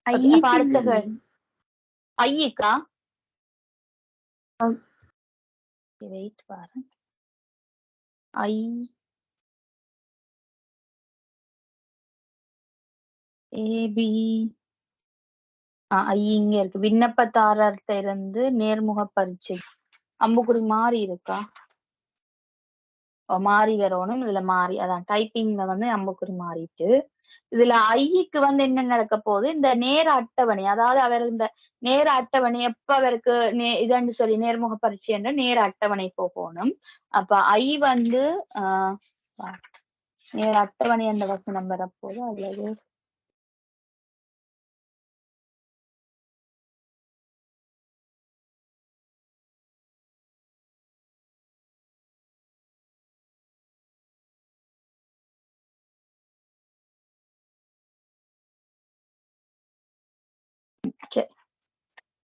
Speaker 1: ஓகே. அப்ப அடுத்த ஐயிக்கா வெயிட் பாரு. ஐ ஏபி ஐ இங்க இருக்கு. விண்ணப்பதாரர்கிட்ட இருந்து நேர்முக பரீட்சை அம்புக்குறி மாறி இருக்கா? மாறி வரணும். இதுல மாறி அதான் டைப்பிங்ல வந்து அம்புக்குறி மாறிட்டு இதுல ஐக்கு வந்து என்ன நடக்க போகுது, இந்த நேர அட்டவணை, அதாவது அவர் இந்த நேர அட்டவணை எப்ப அவருக்கு இதன்னு சொல்லி நேர்முக பரீட்சை என்ற நேர அட்டவணை போகணும். அப்ப ஐ வந்து ஆஹ் நேர அட்டவணை என்ற வசனம் வரப்போது அல்லது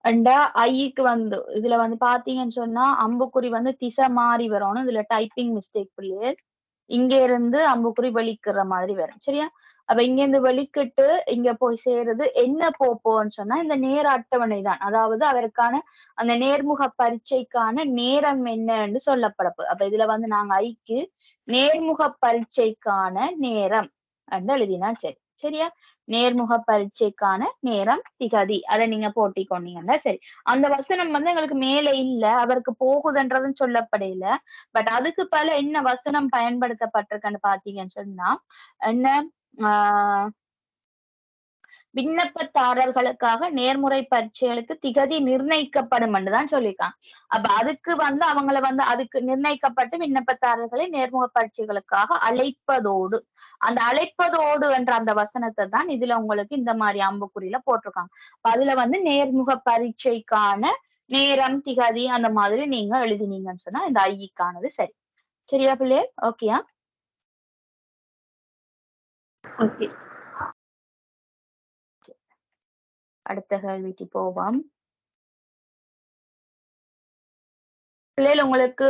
Speaker 1: அண்டா ஐக்கு வந்து இதுல வந்து பாத்தீங்கன்னு சொன்னா அம்புக்குறி வந்து திசை மாறி வரணும். இதுல டைப்பிங் மிஸ்டேக் பிள்ளைகள் இங்க இருந்து அம்புக்குறி வெளிக்கிற மாதிரி வரும். சரியா? அப்ப இங்க இருந்து வெளிக்கிட்டு இங்க போய் சேருது என்ன போப்போன்னு சொன்னா இந்த நேர அட்டவணை தான். அதாவது அவருக்கான அந்த நேர்முக பரீட்சைக்கான நேரம் என்னன்னு சொல்லப்படப்பு. அப்ப இதுல வந்து நாங்க ஐக்கு நேர்முக பரீட்சைக்கான நேரம் அப்படின்னு எழுதினா சரி. சரியா? நேர்முக பரீட்சைக்கான நேரம் திகதி அதை நீங்க போட்டிக்கொண்டீங்கன்னா சரி. அந்த வசனம் வந்து எங்களுக்கு மேல இல்ல, அவருக்கு போகுதுன்றதுன்னு சொல்லப்படையில. பட் அதுக்கு பல என்ன வசனம் பயன்படுத்தப்பட்டிருக்குன்னு பாத்தீங்கன்னு சொன்னா என்ன ஆஹ் விண்ணப்பதாரர்களுக்காக நேர்முறை பரீட்சைகளுக்கு திகதி நிர்ணயிக்கப்படும் தான் சொல்லியிருக்காங்க. அப்ப அதுக்கு வந்து அவங்கள வந்து அதுக்கு நிர்ணயிக்கப்பட்டு விண்ணப்பதாரர்களை நேர்முக பரீட்சைகளுக்காக அழைப்பதோடு அந்த அழைப்பதோடு என்ற அந்த வசனத்தை தான் இதுல உங்களுக்கு இந்த மாதிரி அம்புக்குறியில போட்டிருக்காங்க. அதுல வந்து நேர்முக பரீட்சைக்கான நேரம் திகதி அந்த மாதிரி நீங்க எழுதினீங்கன்னு சொன்னா இந்த ஐக்கானது சரி. சரியா பிள்ளையே? ஓகேயா? ஓகே. அடுத்த கேள்விக்கு போவோம். பிள்ளைகள் உங்களுக்கு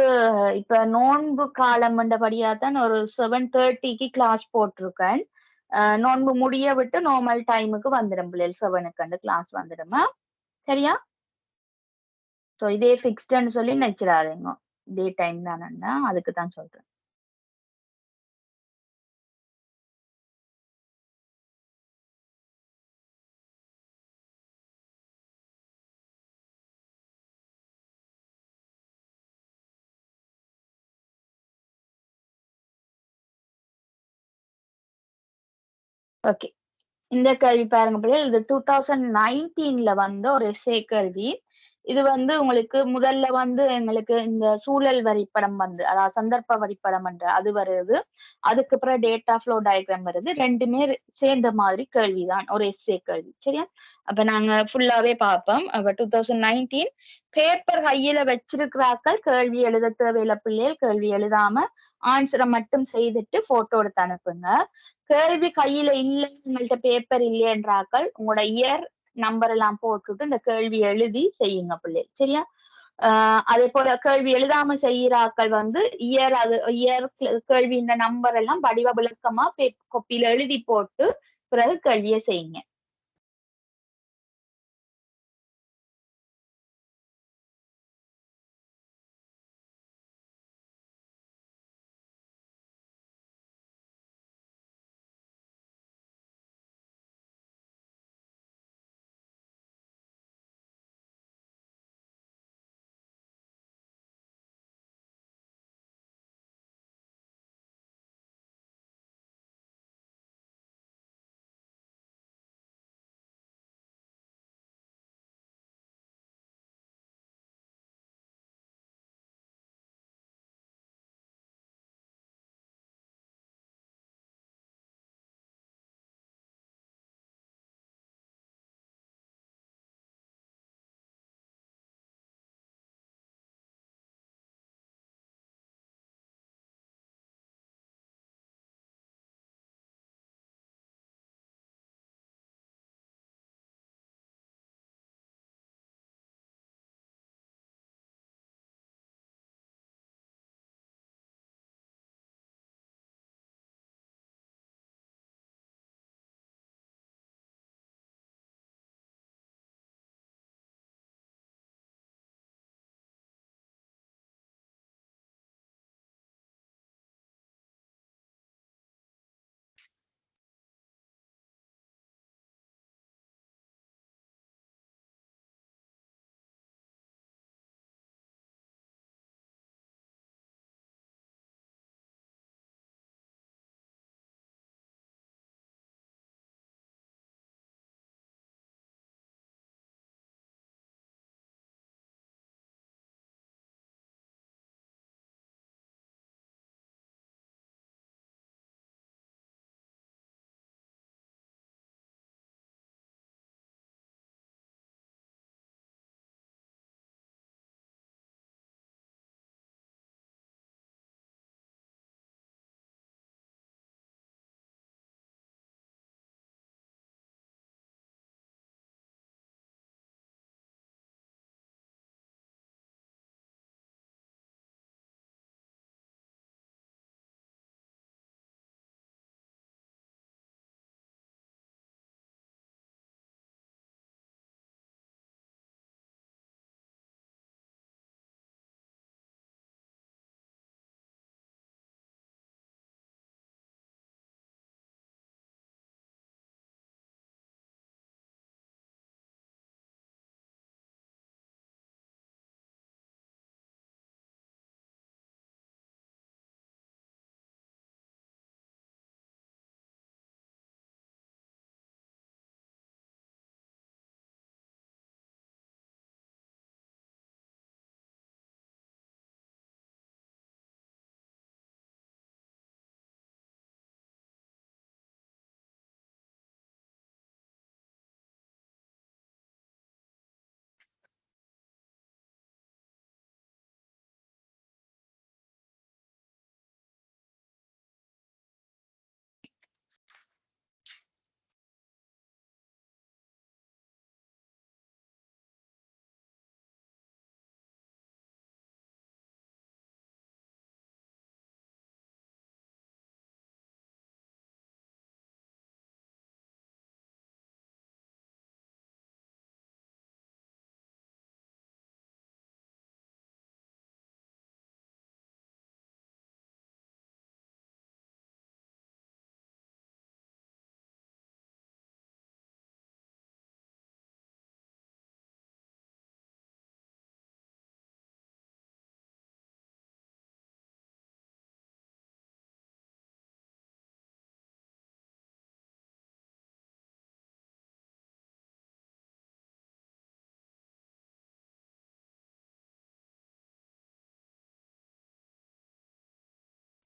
Speaker 1: இப்ப நோன்பு காலம் என்றபடியா தான் ஒரு 7:30க்கு கிளாஸ் போட்டிருக்கேன். நோன்பு முடிய விட்டு நார்மல் டைமுக்கு வந்துடும் பிள்ளைகள் 7க்கு கிளாஸ் வந்துடுமா? சரியா? ஸோ இதே ஃபிக்ஸ்டுன்னு சொல்லி நினைச்சிடாதீங்க. இதே டைம் தானேன்னா அதுக்கு தான் சொல்றேன். ஓகே. இந்த கேள்வி பாருங்க பிள்ளைகள். இது 2019ல வந்த ஒரு எஸ்ஏ கேள்வி. இது வந்து உங்களுக்கு முதல்ல வந்து எங்களுக்கு இந்த சூழல் வரைபடம் வந்து அதாவது சந்தர்ப்ப வரைபடம் என்ற அது வருது. அதுக்கு அப்புறம் டேட்டா ஃப்ளோ டயக்ராம் வருது. 2மே சேர்ந்த மாதிரி கேள்விதான். ஒரு எஸ்ஏ கேள்வி. சரியா? அப்ப நாங்க ஃபுல்லாவே பார்ப்போம். அப்ப 2019 பேப்பர் கையில வச்சிருக்கிறார்கள் கேள்வி எழுத தேவையில்ல பிள்ளைகள். கேள்வி எழுதாம ஆன்சரை மட்டும் செய்துட்டு போட்டோ எடுத்து அனுப்புங்க. கேள்வி கையில இல்ல, உங்கள்ட்ட பேப்பர் இல்லையென்றாக்கள் உங்களோட இயர் நம்பர் எல்லாம் போட்டுட்டு இந்த கேள்வி எழுதி செய்யுங்க பிள்ளை. சரியா? அதே போல கேள்வி எழுதாம செய்யறாக்கள் வந்து இயர் கேள்வி இந்த நம்பர் எல்லாம் வடிவ விளக்கமா கொப்பியில எழுதி போட்டு பிறகு கேள்வியை செய்யுங்க.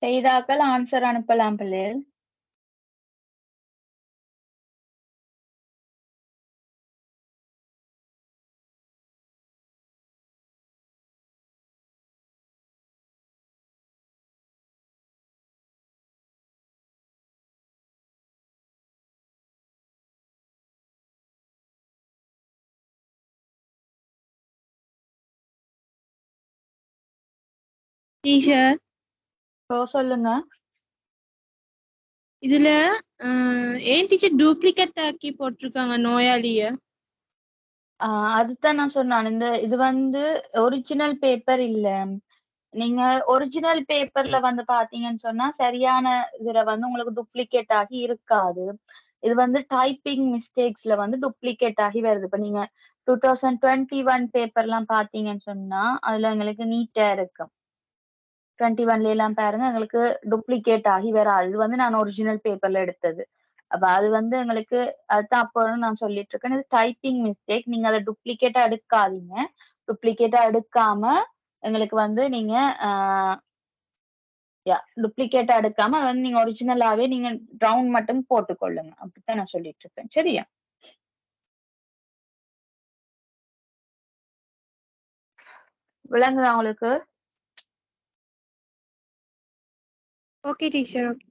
Speaker 1: செய்தாக்கள் ஆன்சர் அனுப்பலாம் பிள்ளைகள்.
Speaker 2: டீச்சர்
Speaker 1: ஓ சொல்லுங்க.
Speaker 2: இதுல ஏன் டீச்சர் டூப்ளிகேட் ஆக்கி போட்டிருக்காங்க நோயாளிய?
Speaker 1: அதுதான் நான் சொன்னேன். இது வந்து ஒரிஜினல் பேப்பர் இல்ல. நீங்க ஒரிஜினல் பேப்பர்ல வந்து பாத்தீங்கன்னு சொன்னா சரியான இதுல வந்து உங்களுக்கு டூப்ளிகேட் ஆகி இருக்காது. இது வந்து டைப்பிங் மிஸ்டேக்ஸ்ல வந்து டூப்ளிகேட் ஆகி வருது. இப்ப நீங்க 2021 பேப்பர்லாம் பாத்தீங்கன்னு சொன்னா அதுல எங்களுக்கு நீட்டா இருக்கும். 21ல எல்லாம் பாருங்க எங்களுக்கு டூப்ளிகேட் ஆகி வராது. இது வந்து நான் ஒரிஜினல் பேப்பர்ல எடுத்தது. அப்ப அது வந்து எங்களுக்கு அதுதான் அப்போ நான் சொல்லிட்டு இருக்கேன். இது டைப்பிங் மிஸ்டேக். நீங்க அத டூப்ளிகேட்டா எடுக்காதீங்க. டூப்ளிகேட்டா எடுக்காம எங்களுக்கு வந்து நீங்க ஆ டூப்ளிகேட்டா எடுக்காம அத வந்து நீங்க ஒரிஜினலாவே நீங்க ரவுண்ட் மட்டும் போட்டுக்கொள்ளுங்க. அப்படித்தான் நான் சொல்லிட்டு இருக்கேன். சரியா? விளங்குதா உங்களுக்கு?
Speaker 2: Okay teacher. ஓகே.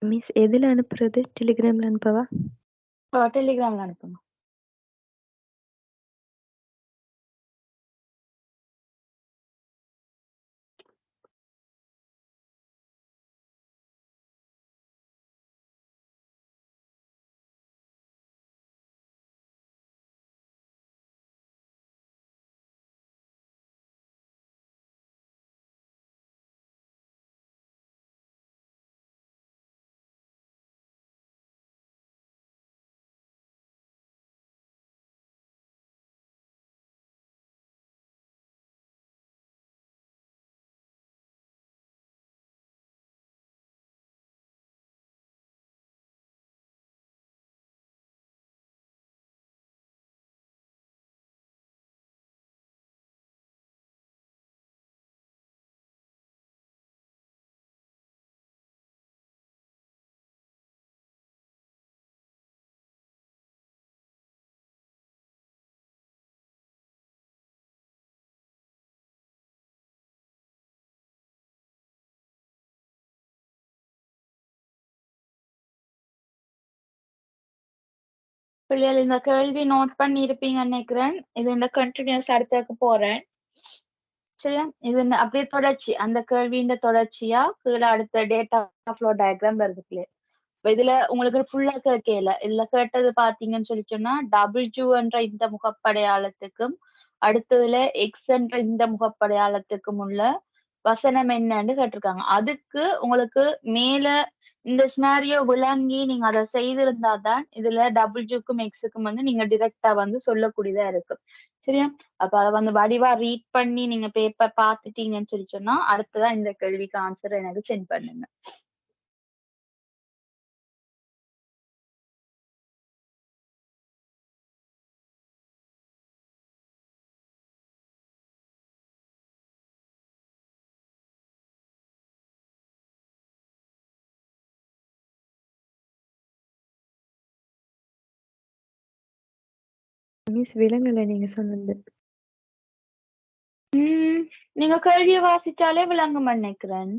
Speaker 4: மிஸ் எதுல அனுப்புறது? டெலிகிராம்ல அனுப்பவா?
Speaker 1: டெலிகிராம்ல அனுப்புங்க. பிள்ளைகள் இந்த கேள்வி நோட் பண்ணி இருப்பீங்கன்னு நினைக்கிறேன். இது இந்த கண்டினியூஸ் அடுத்ததுக்கு போறேன். சரியா? இது அப்படியே தொடர்ச்சி. அந்த கேள்வியின் தொடர்ச்சியா கீழே அடுத்த டேட்டா ஃப்ளோ டயக்ராம் வருது பிள்ளை. இதுல உங்களுக்கு ஃபுல்லா கேட்கல. இதுல கேட்டது பாத்தீங்கன்னு சொல்லி சொன்னா டபிள்யூ என்ற இந்த முகப்படையாளத்துக்கும் அடுத்ததுல எக்ஸ் என்ற இந்த முகப்படையாளத்துக்கும் உள்ள வசனம் என்னன்னு கேட்டிருக்காங்க. அதுக்கு உங்களுக்கு மேல இந்த சினாரியோ விளங்கி நீங்க அதை செய்திருந்தா தான் இதுல டபிள்யூக்கும் எக்ஸுக்கும் வந்து நீங்க டிரெக்டா வந்து சொல்லக்கூடியதா இருக்கு. சரியா? அப்ப அதை வந்து வடிவா ரீட் பண்ணி நீங்க பேப்பர் பாத்துட்டீங்கன்னு சொல்லி சொன்னா அடுத்ததான் இந்த கேள்விக்கு ஆன்சர் எனக்கு சென்ட் பண்ணுங்க.
Speaker 4: மிஸ் விளங்கல நீங்க சொன்னது.
Speaker 1: நீங்க கேள்வியை வாசிச்சாலே விளங்கும் நினைக்கிறேன்.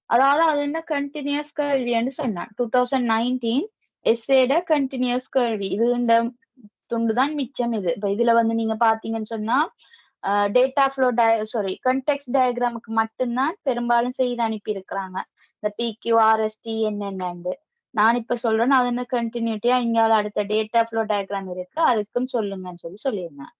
Speaker 1: அதாவது அது என்ன கண்டினியூஸ் கேள்வின்னு சொன்னான். 2019 எஸ்ஏட கண்டினியூஸ் கேள்வி. இது இந்த துண்டுதான் மிச்சம் இது. இப்ப இதுல வந்து நீங்க பாத்தீங்கன்னு சொன்னா டேட்டா ஃப்ளோ கண்டெக்ஸ்ட் டயக்ராமுக்கு மட்டும்தான் பெரும்பாலும் செய்து அனுப்பி இருக்கிறாங்க. இந்த PQRST என்னென்னு நான் இப்ப சொல்றேன். அது என்ன கண்டினியூட்டியா இங்கால அடுத்த டேட்டா ஃப்ளோ டயக்ராம் இருக்கு, அதுக்கும் சொல்லுங்கன்னு சொல்லியிருந்தேன்.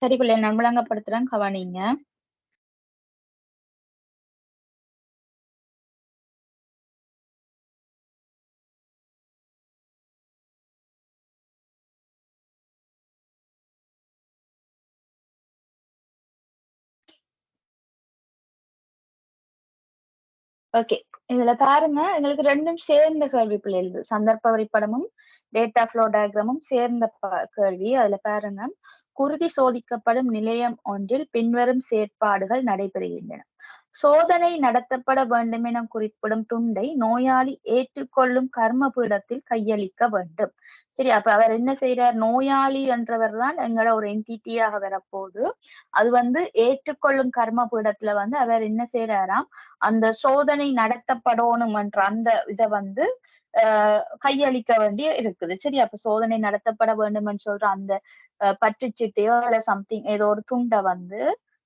Speaker 1: சரி பிள்ளை, நான் விளங்கப்படுத்துறேன், கவனிங்க. ஓகே, இதுல பாருங்க, எங்களுக்கு ரெண்டும் சேர்ந்த கேள்வி பிள்ளைகள். சந்தர்ப்ப வரைபடமும் டேட்டா ஃப்ளோ டயக்ராமும் சேர்ந்த கேள்வி. அதுல பாருங்க, குருதி சோதிக்கப்படும் நிலையம் ஒன்றில் பின்வரும் செயற்பாடுகள் நடைபெறுகின்றன. சோதனை நடத்தப்பட வேண்டும் என குறிப்பிடும் துண்டை நோயாளி ஏற்றுக்கொள்ளும் கர்ம பீடத்தில் கையளிக்க வேண்டும். சரி, அப்ப அவர் என்ன செய்யறார்? நோயாளி என்றவர் தான் எங்களோட ஒரு என்டிட்டியாக வரப்போகுது. அது வந்து ஏற்றுக்கொள்ளும் கர்ம பீடத்துல வந்து அவர் என்ன செய்யறாராம், அந்த சோதனை நடத்தப்படணும் என்ற அந்த இதை வந்து கையளிக்க வேண்டிய இருக்குது. சரி, அப்ப சோதனை நடத்தப்பட வேண்டும்னு சொல்ற அந்த பற்றுச்சீட்டையோ இல்ல சம்திங் ஏதோ ஒரு துண்டை வந்து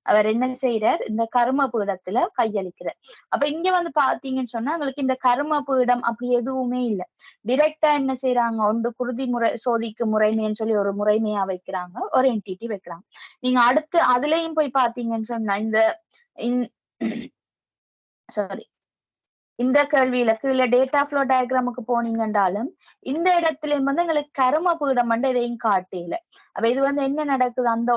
Speaker 1: அவர் என்ன செய்யறார்? இந்த கர்ம பீடத்துல கையளிக்கிறார். அப்ப இங்க வந்து பாத்தீங்கன்னு சொன்னா உங்களுக்கு இந்த கர்ம பீடம் அப்படி எதுவுமே இல்லை. டிரெக்டா என்ன செய்யறாங்க? ஒன்று குருதி முறை சோதிக்கும் முறைமைன்னு சொல்லி ஒரு முறைமையா வைக்கிறாங்க, ஒரு என்டிட்டி வைக்கிறாங்க. நீங்க அடுத்து அதுலயும் போய் பாத்தீங்கன்னு சொன்னா இந்த சாரி இந்த கேள்வியில கீழே டேட்டா ஃப்ளோ டயக்ராமுக்கு போனீங்கன்றாலும் இந்த இடத்துலயும் வந்து எங்களுக்கு கர்ம பீடம் வந்து இதையும் காட்டல. அப்ப இது வந்து என்ன நடக்குது? அந்த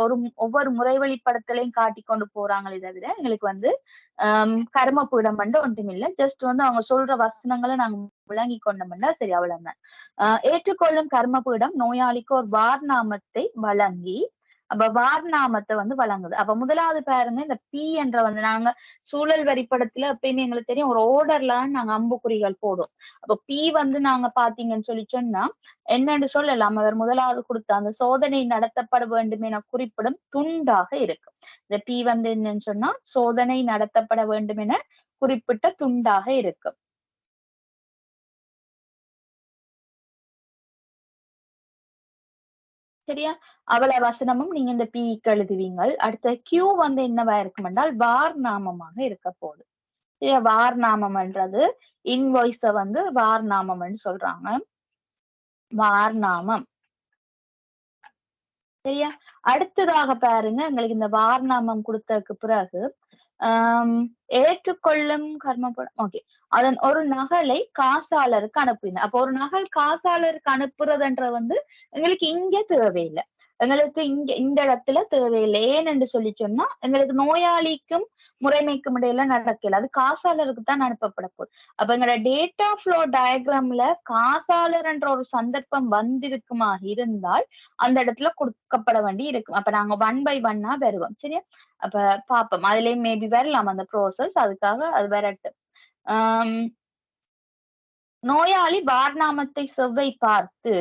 Speaker 1: ஒவ்வொரு முறை வழிப்படத்திலையும் காட்டி கொண்டு போறாங்களே தவிர எங்களுக்கு வந்து கர்ம பீடம் வந்து ஒன்றும் இல்லை. ஜஸ்ட் வந்து அவங்க சொல்ற வசனங்களை நாங்க விளங்கி கொண்டோம்னா சரி, அவ்வளவுதான். ஏற்றுக்கொள்ளும் கர்ம பீடம் நோயாளிக்கு ஒரு வார்நாமத்தை வழங்கி, அப்ப வார்நாமத்தை வந்து வழங்குது. அப்ப முதலாவது பாருங்க, இந்த பி என்ற வந்து நாங்க சூழல் வரிப்படத்துல எப்பயுமே எங்களுக்கு தெரியும் ஒரு ஓர்டர்ல நாங்க அம்புக்குறிகள் போடும். அப்ப பி வந்து நாங்க பாத்தீங்கன்னு சொல்லி சொன்னா என்னன்னு சொல்லலாம், அவர் முதலாவது கொடுத்த அந்த சோதனை நடத்தப்பட வேண்டும் என குறிப்பிடும் துண்டாக இருக்கு. இந்த பி வந்து என்னன்னு சொன்னா சோதனை நடத்தப்பட வேண்டும் என குறிப்பிட்ட துண்டாக இருக்கு. சரியா? அவ்வளவு வசனமும் நீங்க இந்த பிக்கு எழுதுவீங்க. அடுத்த கியூ வந்து என்னவா இருக்கும் என்றால் வார் நாமமாக இருக்க போகுது. சரியா? வார் நாமம்ன்றது இன்வாய்ஸ வந்து வார் நாமம்னு சொல்றாங்க. வார் நாமம். சரியா? அடுத்ததாக பாருங்க, எங்களுக்கு இந்த வார் நாமம் கொடுத்ததுக்கு பிறகு ஏற்றுக்கொள்ளும் கர்மபடம். ஓகே, அதன் ஒரு நகலை காசாளருக்கு அனுப்புங்க. அப்போ ஒரு நகல் காசாளருக்கு அனுப்புறதுன்ற வந்து எங்களுக்கு இங்க தேவையில்லை. எங்களுக்கு இங்க இந்த இடத்துல தேவையில்லை. ஏன்னு சொல்லி சொன்னா எங்களுக்கு நோயாளிக்கும் முறைமைக்கும் இடையில நடக்கல, அது காசாளருக்கு தான் அனுப்பப்பட போகுது. அப்ப எங்களோட டேட்டா ஃப்ளோ டயக்ராம்ல காசாளர் என்ற ஒரு சந்தர்ப்பம் வந்திருக்குமா இருந்தால் அந்த இடத்துல கொடுக்கப்பட வேண்டி இருக்கும். அப்ப நாங்க 1 by 1 வருவோம். சரியா? அப்ப பாப்போம், அதுலயும் மேபி வரலாம் அந்த ப்ரோசஸ், அதுக்காக அது வரட்டும். நோயாளி வார்நாமத்தை செவ்வை பார்த்து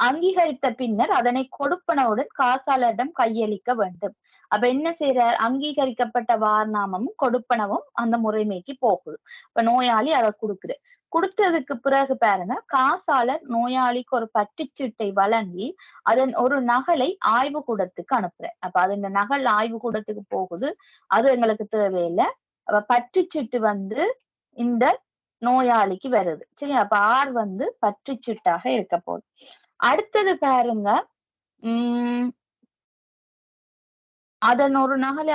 Speaker 1: அங்கீகரித்த பின்னர் அதனை கொடுப்பனவுடன் காசாளரிடம் கையளிக்க வேண்டும். அப்ப என்ன செய்யற? அங்கீகரிக்கப்பட்ட வார்நாமமும் கொடுப்பனவும் அந்த முறைமைக்கு போகுது. இப்ப நோயாளி அதை கொடுக்குது. கொடுத்ததுக்கு பிறகு பாருங்க, காசாளர் நோயாளிக்கு ஒரு பற்றுச்சீட்டை வழங்கி அதன் ஒரு நகலை ஆய்வுக்கூடத்துக்கு அனுப்புறேன். அப்ப அது இந்த நகல் ஆய்வுக்கூடத்துக்கு போகுது, அது எங்களுக்கு தேவையில்லை. அப்ப பற்றுச்சீட்டு வந்து இந்த நோயாளிக்கு வருது. சரி, அப்ப ஆர் வந்து பற்றுச்சீட்டாக இருக்க போகுது. அடுத்தது பாருங்க, அதன் ஒரு நகலை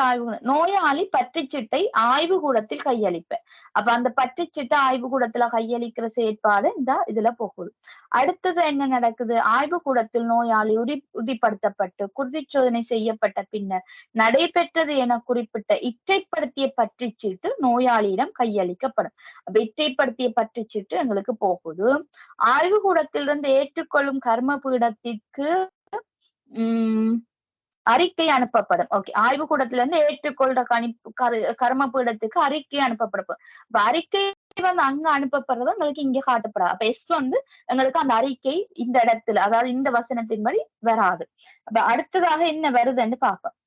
Speaker 1: நோயாளி பற்றுச்சீட்டை ஆய்வுக்கூடத்தில் கையளிப்ப. அப்ப அந்த பற்றுச்சீட்டை ஆய்வுக்கூடத்துல கையளிக்கிற செயற்பாடு இந்த இதுல போகுது. அடுத்தது என்ன நடக்குது? ஆய்வுக்கூடத்தில் நோயாளி உறுதிப்படுத்தப்பட்டு குருதி சோதனை செய்யப்பட்ட பின்னர் நடைபெற்றது என குறிப்பிட்ட இற்றைப்படுத்திய பற்றுச்சீட்டு நோயாளியிடம் கையளிக்கப்படும். அப்ப இற்றைப்படுத்திய பற்றுச்சீட்டு எங்களுக்கு போகுது. ஆய்வுக்கூடத்திலிருந்து ஏற்றுக்கொள்ளும் கர்ம பீடத்திற்கு அறிக்கை அனுப்பப்படும். ஓகே, ஆய்வுக்கூடத்துல இருந்து ஏற்றுக்கொள்ற கர்ம பீடத்துக்கு அறிக்கை அனுப்பப்படும். அப்ப அறிக்கை வந்து அங்க அனுப்பப்படுறது உங்களுக்கு இங்க காட்டப்படாது. அப்ப எஸ் வந்து எங்களுக்கு அந்த அறிக்கை இந்த இடத்துல, அதாவது இந்த வசனத்தின்படி வராது. அப்ப அடுத்ததாக என்ன வருதுன்னு பார்ப்போம்.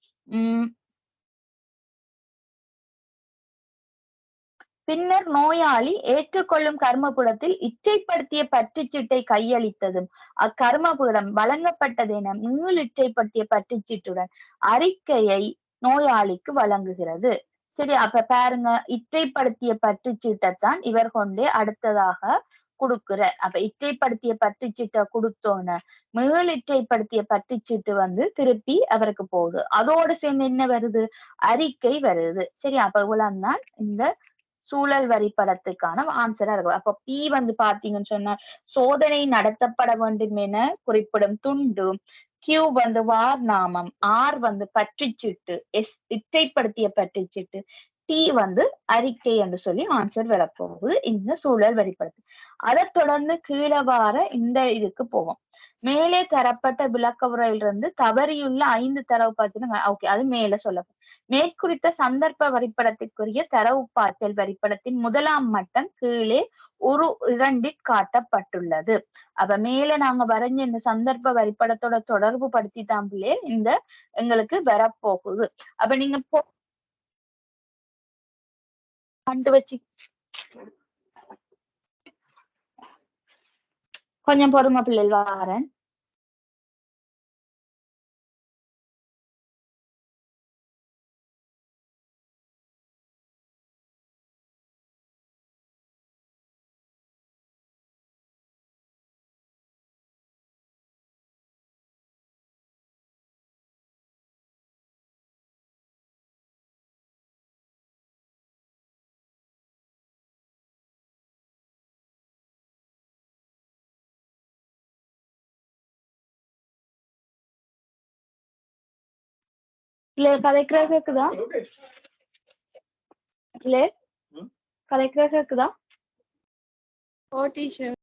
Speaker 1: பின்னர் நோயாளி ஏற்றுக்கொள்ளும் கர்மபுடத்தில் இச்சைப்படுத்திய பற்றுச்சீட்டை கையளித்ததும் அக்கர்மபுடம் வழங்கப்பட்டது என மீள் இச்சைப்படுத்திய பற்றுச்சீட்டுடன் அறிக்கையை நோயாளிக்கு வழங்குகிறது. சரி, அப்ப பாருங்க, இச்சைப்படுத்திய பற்றுச்சீட்டைத்தான் இவர் கொண்டே அடுத்ததாக கொடுக்குற. அப்ப இற்றைப்படுத்திய பற்றுச்சீட்டை கொடுத்தோன்னு மேல் இற்றைப்படுத்திய பற்றுச்சீட்டு வந்து திருப்பி அவருக்கு போகுது. அதோட சேர்ந்து என்ன வருது, அறிக்கை வருது. சரி, அப்ப இவ்வளவுதான் இந்த சூழல் வரிப்படத்துக்கான ஆன்சரா இருக்கும். அப்ப பி வந்து பாத்தீங்கன்னு சொன்னா சோதனை நடத்தப்பட வேண்டும் என குறிப்பிடும் துண்டு, கியூ வந்து வார்நாமம், ஆர் வந்து பற்றுச்சீட்டு, எஸ் இற்றைப்படுத்திய பற்றுச்சீட்டு, டி வந்து அறிக்கை என்று சொல்லி ஆன்சர் வரப்போகுது இந்த சூழல் வரிப்படத்து. அதை தொடர்ந்து கீழே வார இந்த இதுக்கு போவோம். மேலே தரப்பட்ட விளக்க உரையிலிருந்து தவறியுள்ள 5 தரவு பாய்ச்சல். ஓகே, அது மேல சொல்லப்படும். மேற்குறித்த சந்தர்ப்ப வரிப்படத்திற்குரிய தரவு பாய்ச்சல் வரிப்படத்தின் முதலாம் மட்டம் கீழே ஒரு 2 காட்டப்பட்டுள்ளது. அப்ப மேல நாங்க வரைஞ்ச இந்த சந்தர்ப்ப வரிப்படத்தோட தொடர்பு படுத்தி தான் இந்த எங்களுக்கு வரப்போகுது. அப்ப நீங்க கண்டு வச்சு கொஞ்சம் பொறுமை பிள்ளைகள் வாரேன். பிள்ளை கதைக்கிற கேக்குதா? பிள்ளை கதைக்கிற கேக்குதா?
Speaker 2: ஓ டீச்சர்.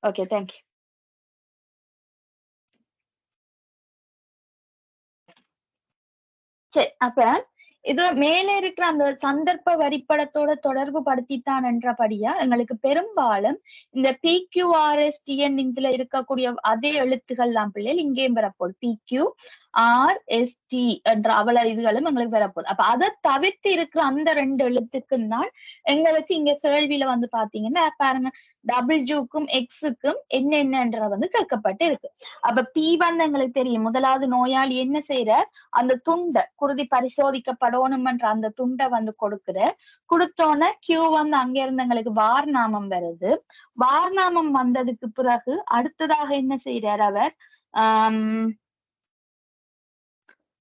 Speaker 1: Okay, thank you. சரி, அப்ப இது மேலே இருக்கிற அந்த சந்தர்ப்ப வரிப்படத்தோட தொடர்பு படுத்தித்தான் என்றபடியா எங்களுக்கு பெரும்பாலும் இந்த PQRSTN இதுல இருக்கக்கூடிய அதே எழுத்துக்கள் தான் பிள்ளைகள் இங்கேயும் வரப்போகுது. PQRST என்ற அவ்வளவு இதுகளும் எங்களுக்கு வரப்போகுது. அப்ப அதை தவிர்த்து இருக்கிற அந்த 2 எழுத்துக்கும் தான் எங்களுக்கு இங்க கேள்வியில வந்து பாத்தீங்கன்னா பாருங்க, டபிள்யூக்கும் எக்ஸுக்கும் என்னென்னன்ற வந்து கேட்கப்பட்டு இருக்கு. அப்ப P வந்து எங்களுக்கு தெரியும், முதலாவது நோயாளி என்ன செய்யறார், அந்த துண்டை குருதி பரிசோதிக்கப்படணும்ன்ற அந்த துண்டை வந்து கொடுத்தோன்னே கியூ வந்து அங்க இருந்து எங்களுக்கு வார்நாமம் வருது. வார்நாமம் வந்ததுக்கு பிறகு அடுத்ததாக என்ன செய்யறார் அவர்,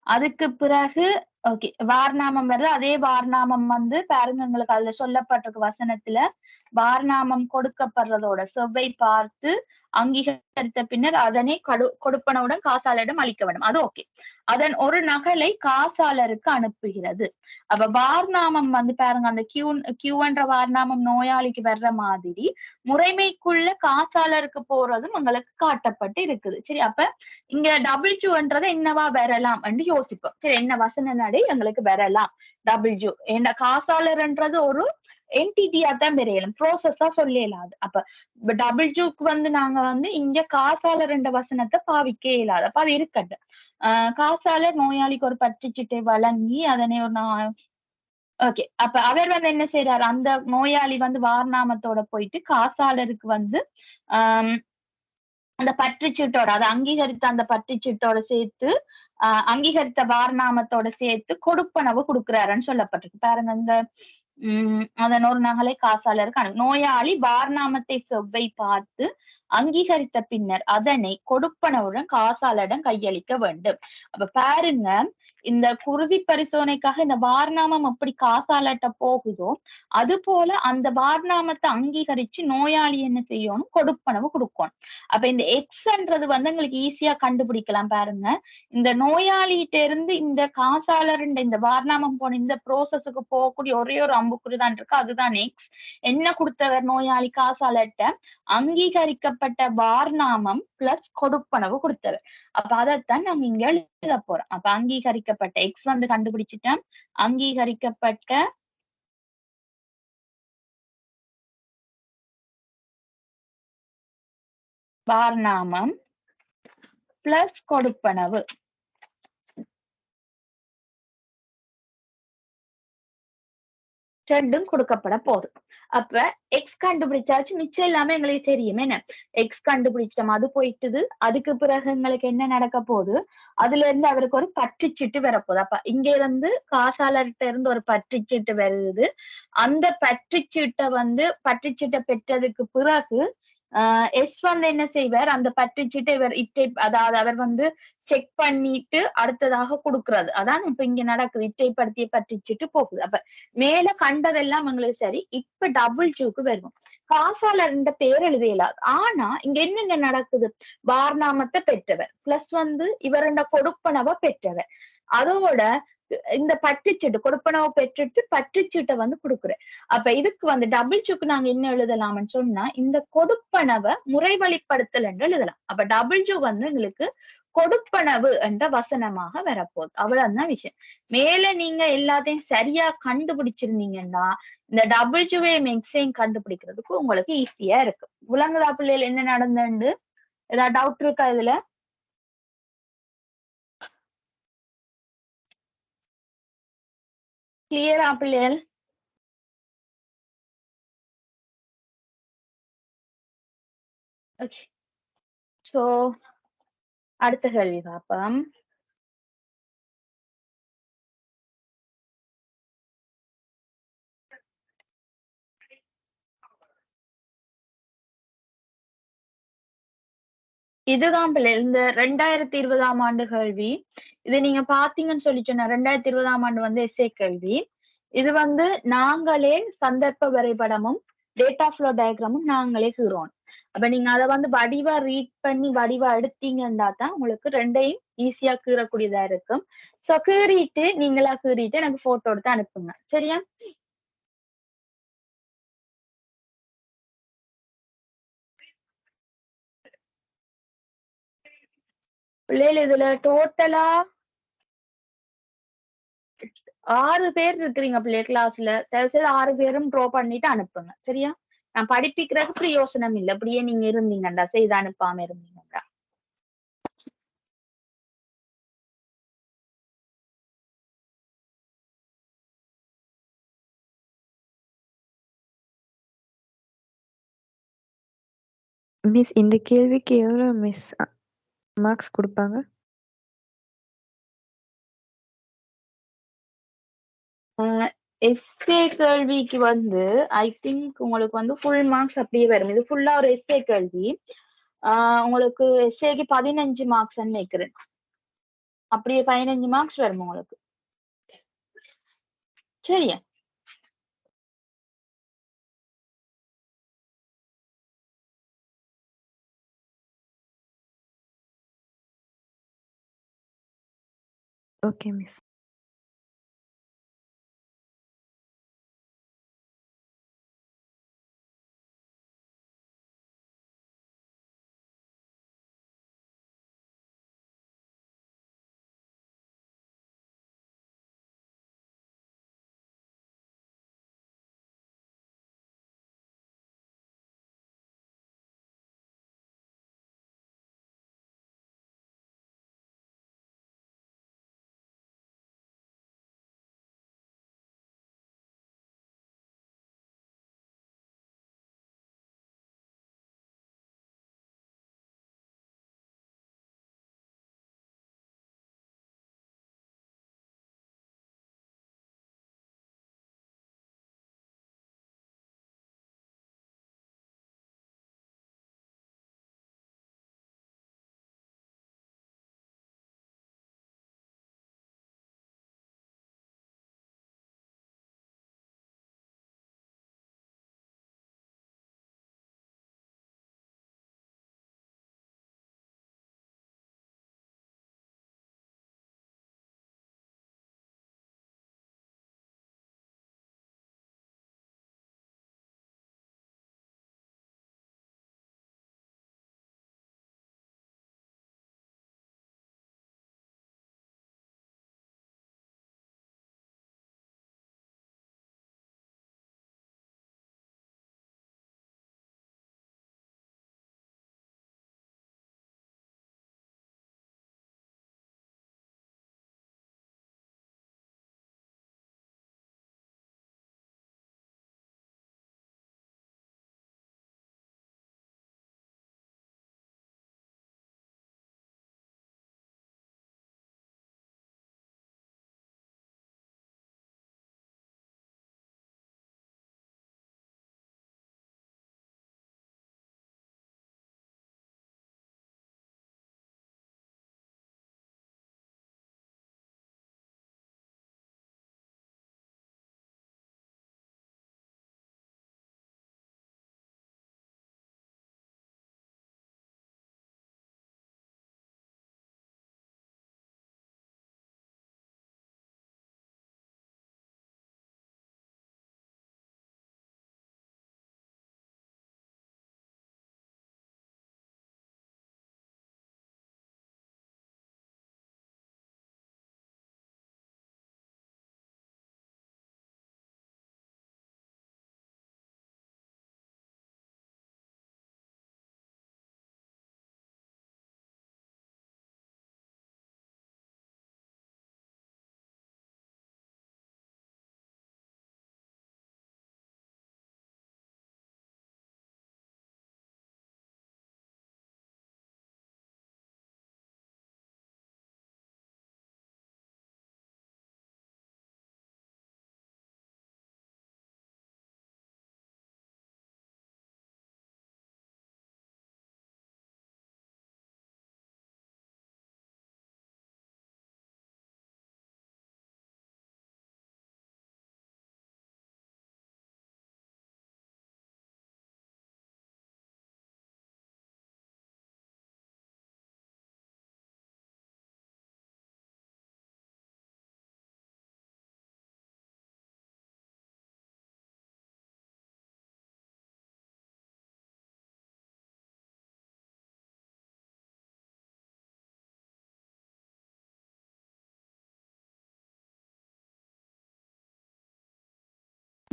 Speaker 1: அதுக்கு பிறகு ஓகே வார்நாமம் வருது. அதே வார்நாமம் வந்து பாருங்க எங்களுக்கு அதுல சொல்லப்பட்டிருக்கு வசனத்துல, வார்நாமம் கொடுக்கப்படுறதோட செவ்வை பார்த்து அங்கீகரித்த பின்னர் அதனை கொடுப்பனவுடன் காசாளரிடம் அளிக்க வேண்டும். அது ஓகே. அதன் ஒரு நகலை காசாளருக்கு அனுப்புகிறது. அப்ப வார்நாமம் வந்து பாருங்க, அந்த கியூன்ற வார்நாமம் நோயாளிக்கு வர்ற மாதிரி முறைமைக்குள்ள காசாளருக்கு போறதும் உங்களுக்கு காட்டப்பட்டு இருக்குது. சரி, அப்ப இங்க டபிள்யூன்றது என்னவா வரலாம் என்று யோசிப்போம். சரி, என்ன வசன நடை எங்களுக்கு வரலாம் டபிள்யூ என்ன காசாளர்ன்றது ஒரு என்டிட்டியா தான் பெரியலாம், ப்ரோசஸா சொல்லலாது. அப்ப டபிள்யூக்கு வந்து நாங்க வந்து இங்க காசாளர் என்ற வசனத்தை பாவிக்க இயலாது. அப்ப அது இருக்கட்டும். காசாளர் நோயாளிக்கு ஒரு பற்றுச்சீட்டை வழங்கி அதனை ஒரு ஓகே. அப்ப அவர் வந்து என்ன செய்யறாரு, அந்த நோயாளி வந்து வார்நாமத்தோட போயிட்டு காசாளருக்கு வந்து அந்த பற்றுச்சீட்டோட அதை அங்கீகரித்த அந்த பற்றுச்சீட்டோட சேர்த்து அங்கீகரித்த வார்நாமத்தோட சேர்த்து கொடுப்பனவு கொடுக்கிறாருன்னு சொல்லப்பட்டிருக்கு. பாருங்க, இந்த அதன் ஒரு நகலை காசாளருக்கு நோயாளி வார்நாமத்தை செவ்வை பார்த்து அங்கீகரித்த பின்னர் அதனை கொடுப்பனவுடன் காசாளரிடம் கையளிக்க வேண்டும். அப்ப பாருங்க, இந்த குருதி பரிசோதனைக்காக இந்த வார்நாமம் எப்படி காசாளர்ட்ட போகுதோ அது போல அந்த வார்நாமத்தை அங்கீகரிச்சு நோயாளி என்ன செய்யணும், கொடுப்பனவு கொடுக்கணும். அப்ப இந்த எக்ஸ்ன்றது வந்து எங்களுக்கு ஈஸியா கண்டுபிடிக்கலாம். பாருங்க, இந்த நோயாளிகிட்ட இருந்து இந்த காசாளர் இந்த வார்நாமம் போன இந்த ப்ரோசஸுக்கு போகக்கூடிய ஒரே ஒரு அம்புக்குறிதான் இருக்கு, அதுதான் எக்ஸ். என்ன கொடுத்தவர் நோயாளி காசாளர்ட்ட, அங்கீகரிக்கப்பட்ட வார்நாமம் பிளஸ் கொடுப்பனவு கொடுத்தவர். அப்ப அதைத்தான் நாங்க இங்க எழுத போறோம். அப்ப அங்கீகரிக்கப்பட்ட எக்ஸ் வந்து கண்டுபிடிச்சிட்டோம். அங்கீகரிக்கப்பட்ட வார்நாமம் பிளஸ் கொடுப்பனவு ரெண்டும் கொடுக்கப்பட போகுது. அப்ப எக்ஸ் கண்டுபிடிச்சாச்சு, மிச்சம் எல்லாமே எங்களுக்கு தெரியும். என்ன எக்ஸ் கண்டுபிடிச்சிட்டோம், அது போயிட்டுது. அதுக்கு பிறகு எங்களுக்கு என்ன நடக்க போகுது, அதுல இருந்து அவருக்கு ஒரு பற்றுச்சீட்டு வரப்போகுது. அப்ப இங்க இருந்து காசாளர்கிட்ட இருந்து ஒரு பற்றுச்சீட்டு வருது. அந்த பற்றுச்சீட்டை பெற்றதுக்கு பிறகு எஸ் வந்து என்ன செய்வார், அந்த பற்றுச்சீட்டை அதாவது அவர் வந்து செக் பண்ணிட்டு அடுத்ததாக கொடுக்கிறது. அதான் இப்ப இங்க நடக்குது. இட்டைப்படுத்திய பற்றுச்சீட்டு போகுது. அப்ப மேல கண்டதெல்லாம் எங்களுக்கு சரி. இப்ப டபுள் ஜூக்கு வருவோம். காசாளர் பேர் எழுத இயலாது. ஆனா இங்க என்னென்ன நடக்குது, வார்நாமத்தை பெற்றவர் பிளஸ் வந்து இவர் கொடுப்பனவை பெற்றவர், அதோட இந்த பற்றுச்சீட்டு கொடுப்பனவை பெற்றுட்டு பற்றுச்சீட்டை வந்து கொடுக்குறேன். அப்ப இதுக்கு வந்து டபுள் ஜூக்கு நாங்க என்ன எழுதலாம்னு சொன்னா, இந்த கொடுப்பனவை முறைவழிப்படுத்தல் என்று எழுதலாம். அப்ப டபுள் ஜூ வந்து எங்களுக்கு கொடுப்பனவு என்ற வசனமாக வரப்போகுது. அவ்வளவுதான் விஷயம். மேல நீங்க எல்லாத்தையும் சரியா கண்டுபிடிச்சிருந்தீங்கன்னா இந்த டபுள் ஜூவையும் எக்ஸையும் கண்டுபிடிக்கிறதுக்கு உங்களுக்கு ஈஸியா இருக்கு. விளங்குதா பிள்ளைகள் என்ன நடந்தது? ஏதாவது டவுட் இருக்கா இதுல? கிளியரா பிள்ளைகள்? ஓகே. சோ அடுத்த கேள்வி பார்ப்போம். இதுதான் பிள்ளை இந்த 2020ஆம் ஆண்டு கேள்வி. இது நீங்க பாத்தீங்கன்னு சொல்லி சொன்ன 2020ஆம் ஆண்டு வந்து எஸ்ஏ கேள்வி. இது வந்து நாங்களே சந்தர்ப்ப வரைபடமும் டேட்டா ஃப்ளோ டயக்ராமும் நாங்களே கீறோம். அப்ப நீங்க அதை வந்து வடிவா ரீட் பண்ணி வடிவா எடுத்தீங்கன்னா தான் உங்களுக்கு ரெண்டையும் ஈஸியா கீறக்கூடியதா இருக்கும். சோ நீங்களா கீறிட்டு எனக்கு போட்டோ எடுத்து அனுப்புங்க. சரியா? பிள்ளைகள் இதுல டோட்டலா 6 பேர் இருக்கிறீங்க பிள்ளை கிளாஸ்ல. தயவுசெய்து 6 பேரும் ட்ரா பண்ணிட்டு அனுப்புங்க. சரியா? நான் படிப்பிக்கிறதுக்கு பிரயோசனம் இல்லை. அப்படியே நீங்க இருந்தீங்கண்டா, செய்து அனுப்பாம இருந்தீங்கண்டா.
Speaker 4: மிஸ் இந்த கேள்விக்கு எவ்வளோ மிஸ் மார்க்ஸ் கொடுப்பாங்க?
Speaker 1: எஸ்ஏ கேள்விக்கு வந்து ஐ திங்க் உங்களுக்கு வந்து ஃபுல் மார்க்ஸ் அப்படியே வரும். இது ஃபுல்லா ஒரு எஸ்ஏ கேள்வி. உங்களுக்கு எஸ்ஏக்கு 15 மார்க்ஸ் நினைக்கிறேன். அப்படியே 15 மார்க்ஸ் வரும் உங்களுக்கு. சரியா?
Speaker 4: Okay miss.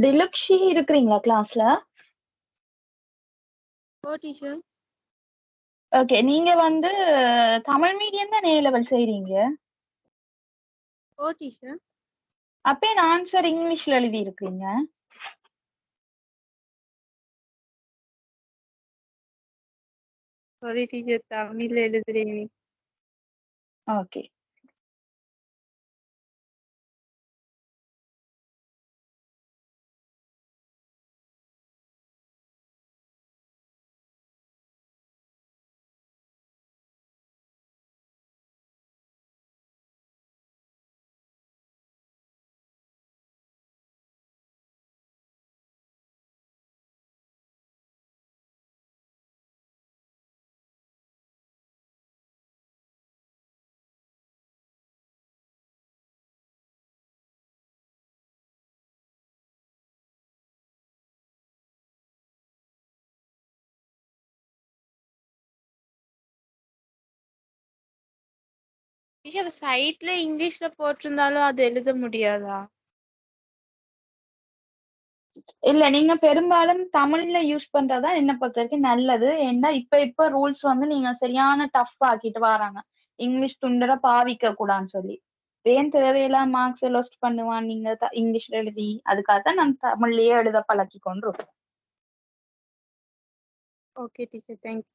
Speaker 1: டிலுக்ஷி இருக்கிறீங்களா கிளாஸ்ல?
Speaker 2: ஓ டீச்சர்.
Speaker 1: ஓகே, நீங்க வந்து தமிழ் மீடியம் தான் A லெவல் செய்றீங்க.
Speaker 2: ஓ டீச்சர்.
Speaker 1: அப்பே ஆன்சர் இங்கிலீஷ்ல எழுதி இருக்கிறீங்க.
Speaker 2: சாரி டீச்சர், தமிழ்ல எழுதுறேன்.
Speaker 1: ஓகே.
Speaker 2: டீச்சர் சைட்ல இங்கிலீஷ்ல போட்டிருந்தாலும் அது எழுத முடியாதா?
Speaker 1: இல்ல, நீங்க பெரும்பாலும் தமிழ்ல யூஸ் பண்றதா என்ன பொறுத்த வரைக்கும் நல்லது. ஏன்னா இப்ப ரூல்ஸ் வந்து நீங்க சரியான டஃப் ஆக்கிட்டு வராங்க. இங்கிலீஷ் துண்டரை பாவிக்க கூடாதுன்னு சொல்லி. ஏன் தேவையில்லாம மார்க்ஸ் லொஸ்ட் பண்ணுவான் நீங்க இங்கிலீஷ்ல எழுதி. அதுக்காக தான் நான் தமிழ்லயே எழுத பழக்கி கொண்டிருக்கோம்.
Speaker 2: Okay teacher, thank you.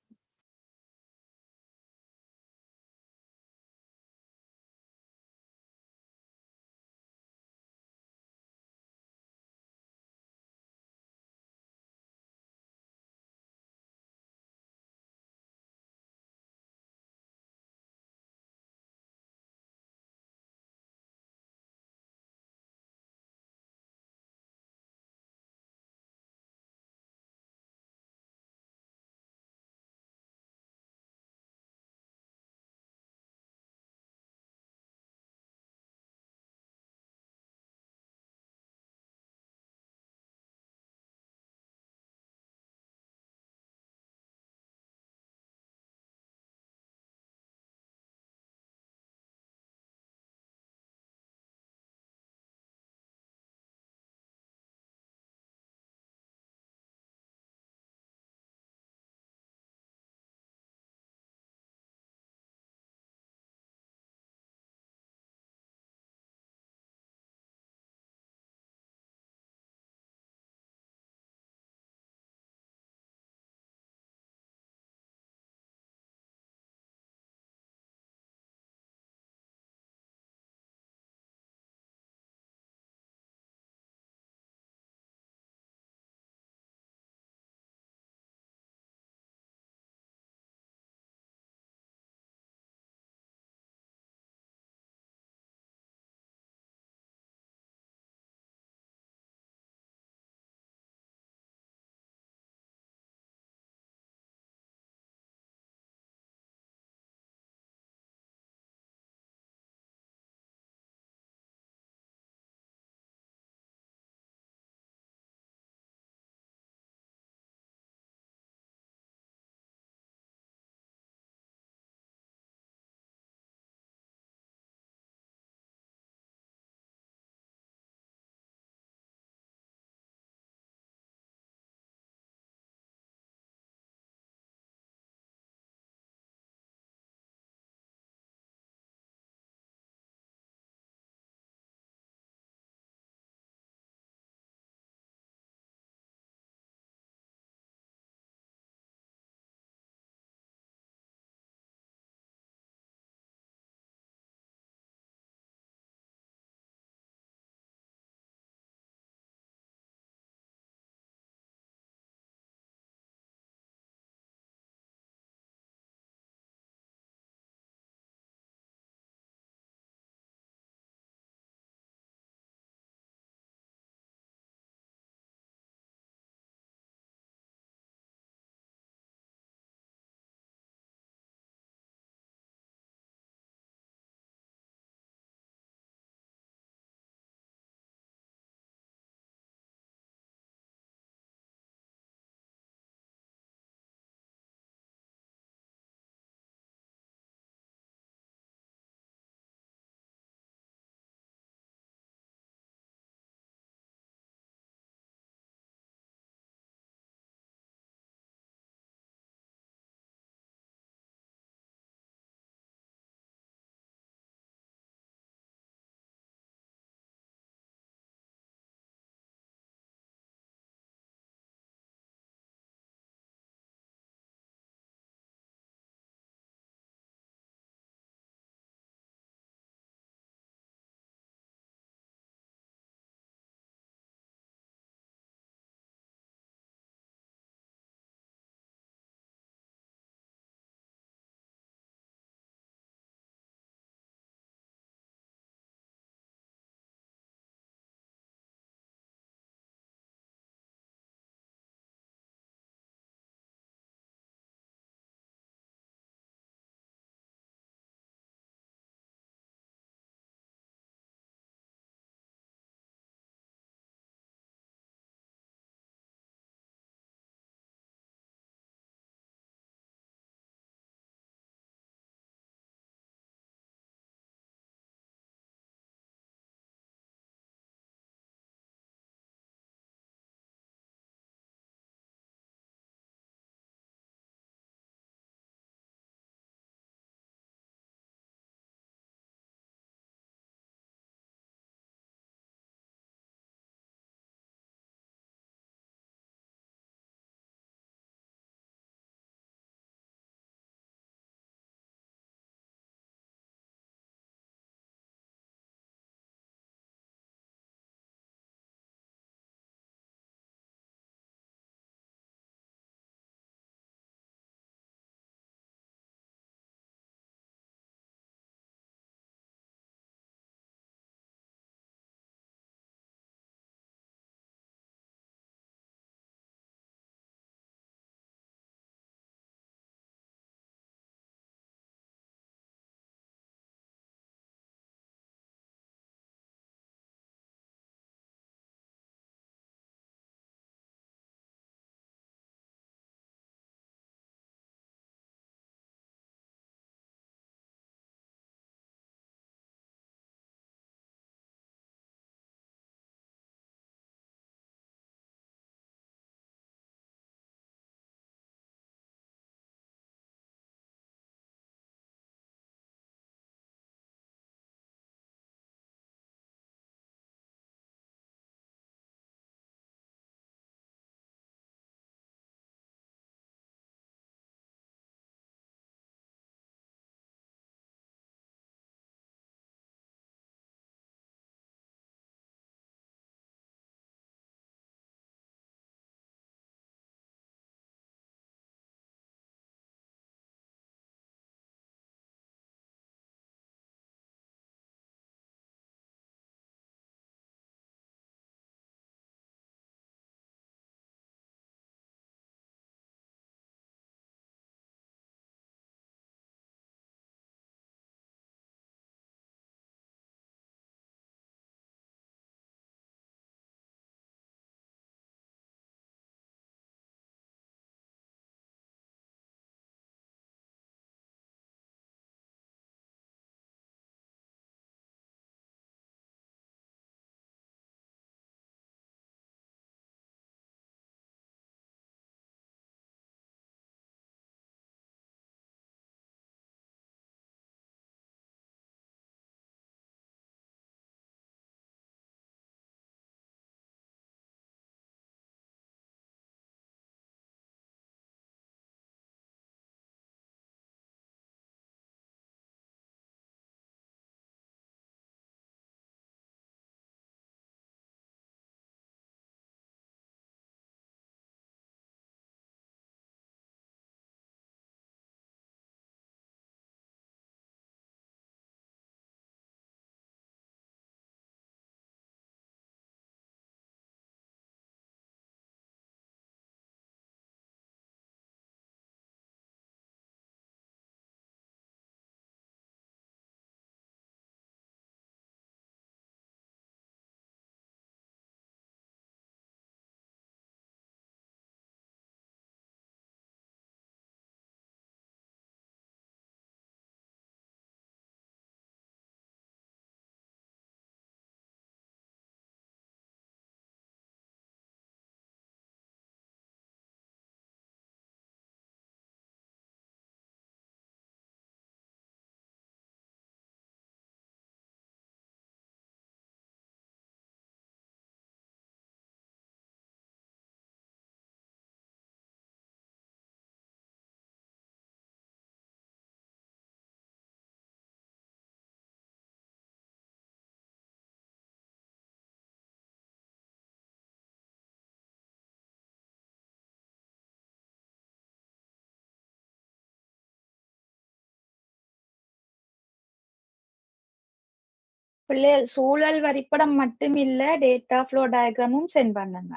Speaker 1: பிள்ளைகள் சூழல் வரைபடம் மட்டும் இல்ல, டேட்டா ஃப்ளோ டயக்ராமும் சென்ட் பண்ணுங்க.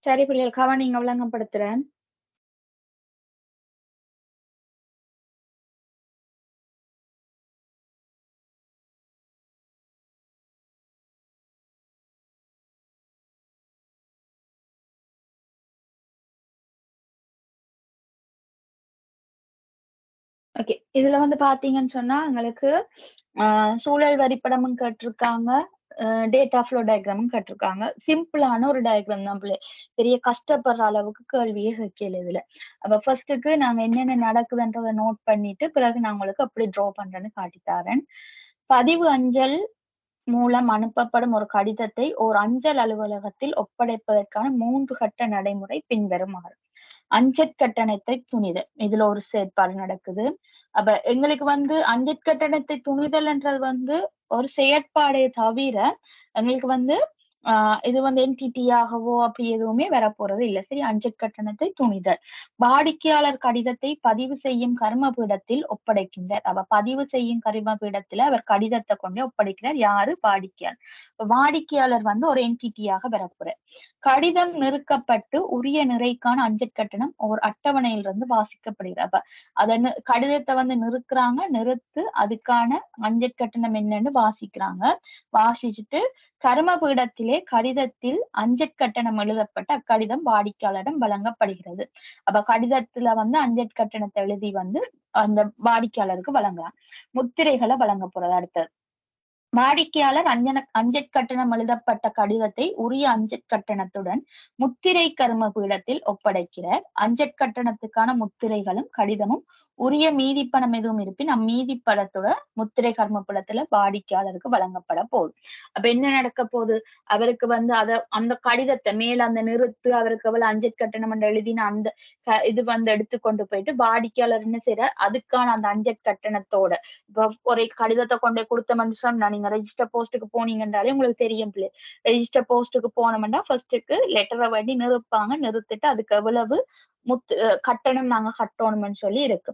Speaker 1: சரி பிள்ளைகள், கவனிங்க, விளங்கப்படுத்துறேன். ஓகே, இதுல வந்து பாத்தீங்கன்னு சொன்னா உங்களுக்கு சூழல் வரைபடமும் கேட்டிருக்காங்க, டேட்டா ஃப்ளோ டயக்ராமும் கேட்டிருக்காங்க. சிம்பிளான ஒரு டயக்ராம் தான் பிள்ளை, பெரிய கஷ்டப்படுற அளவுக்கு கேள்வியே கேட்கல இதுல. அப்ப ஃபர்ஸ்ட்டுக்கு நாங்க என்னென்ன நடக்குதுன்றதை நோட் பண்ணிட்டு பிறகு நான் உங்களுக்கு எப்படி ட்ரா பண்றேன்னு காட்டித்தாரேன். பதிவு அஞ்சல் மூலம் அனுப்பப்படும் ஒரு கடிதத்தை ஓர் அஞ்சல் அலுவலகத்தில் ஒப்படைப்பதற்கான 3 கட்ட நடைமுறை பின்வருமாறு. அஞ்சற்கட்டணத்தை துணிதல், இதுல ஒரு செயற்பாடு நடக்குது. அப்ப எங்களுக்கு வந்து அஞ்சற்கட்டணத்தை துணிதல் என்றது வந்து ஒரு செயற்பாடே தவிர எங்களுக்கு வந்து இது வந்து என்டிடியாகவோ அப்படி எதுவுமே வரப்போறது இல்லை. சரி, அஞ்சற்கட்டணத்தை துணிதல். வாடிக்கையாளர் கடிதத்தை பதிவு செய்யும் கர்மபீடத்தில் ஒப்படைக்கின்றார். அப்ப பதிவு செய்யும் கர்மபீடத்துல அவர் கடிதத்தை கொண்டு ஒப்படைக்கிறார். யாரு? வாடிக்கையாளர். வாடிக்கையாளர் வந்து ஒரு என்டிட்டியாக வரப்போறார். கடிதம் நிறுக்கப்பட்டு உரிய நிறைக்கான அஞ்சற்கட்டணம் ஒரு அட்டவணையிலிருந்து வாசிக்கப்படுகிறது. அப்ப கடிதத்தை வந்து நிறுக்குறாங்க, நிறுத்து அதுக்கான அஞ்சற்கட்டணம் என்னன்னு வாசிக்கிறாங்க. வாசிச்சுட்டு கர்மபீடத்திலே கடிதத்தில் அஞ்சற்கட்டணம் எழுதப்பட்ட அக்கடிதம் வாடிக்கையாளரிடம் வழங்கப்படுகிறது. அப்ப கடிதத்துல வந்து அஞ்சற்கட்டணத்தை எழுதி வந்து அந்த வாடிக்கையாளருக்கு வழங்குறாங்க. முத்திரைகளை வழங்க போறது அடுத்தது. வாடிக்கையாளர் அஞ்சற்கட்டணம் எழுதப்பட்ட கடிதத்தை உரிய அஞ்சற்கட்டணத்துடன் முத்திரை கர்மபீடத்தில் ஒப்படைக்கிறார். அஞ்சற்கட்டணத்துக்கான முத்திரைகளும் கடிதமும் உரிய மீதி பணம் எதுவும் இருப்பின் அம்மீதி பணத்தோட முத்திரை கர்மபீடத்துல வாடிக்கையாளருக்கு வழங்கப்பட போகுது. அப்ப என்ன நடக்க போகுது? அவருக்கு வந்து அந்த கடிதத்தை மேல அந்த நிறுத்து அவருக்கு எவ்வளவு அஞ்சற்கட்டணம் என்று எழுதின அந்த இது வந்து எடுத்துக்கொண்டு போயிட்டு வாடிக்கையாளர் என்ன செய்யற, அதுக்கான அந்த அஞ்சற்கட்டணத்தோட இப்ப ஒரு கடிதத்தை கொண்டு கொடுத்தோம்னு சொன்னா, நீங்க ரெஜிஸ்டர் போஸ்ட்டுக்கு போனீங்கன்றாலே உங்களுக்கு தெரியும் பிள்ளை. ரெஜிஸ்டர் போஸ்ட்டுக்கு போனோம்னா ஃபர்ஸ்ட்டுக்கு லெட்டரை வேண்டி நிறுப்பாங்க, நிறுத்திட்டு அதுக்கு எவ்வளவு கட்டணம் நாங்க கட்டணும்னு சொல்லி இருக்கு.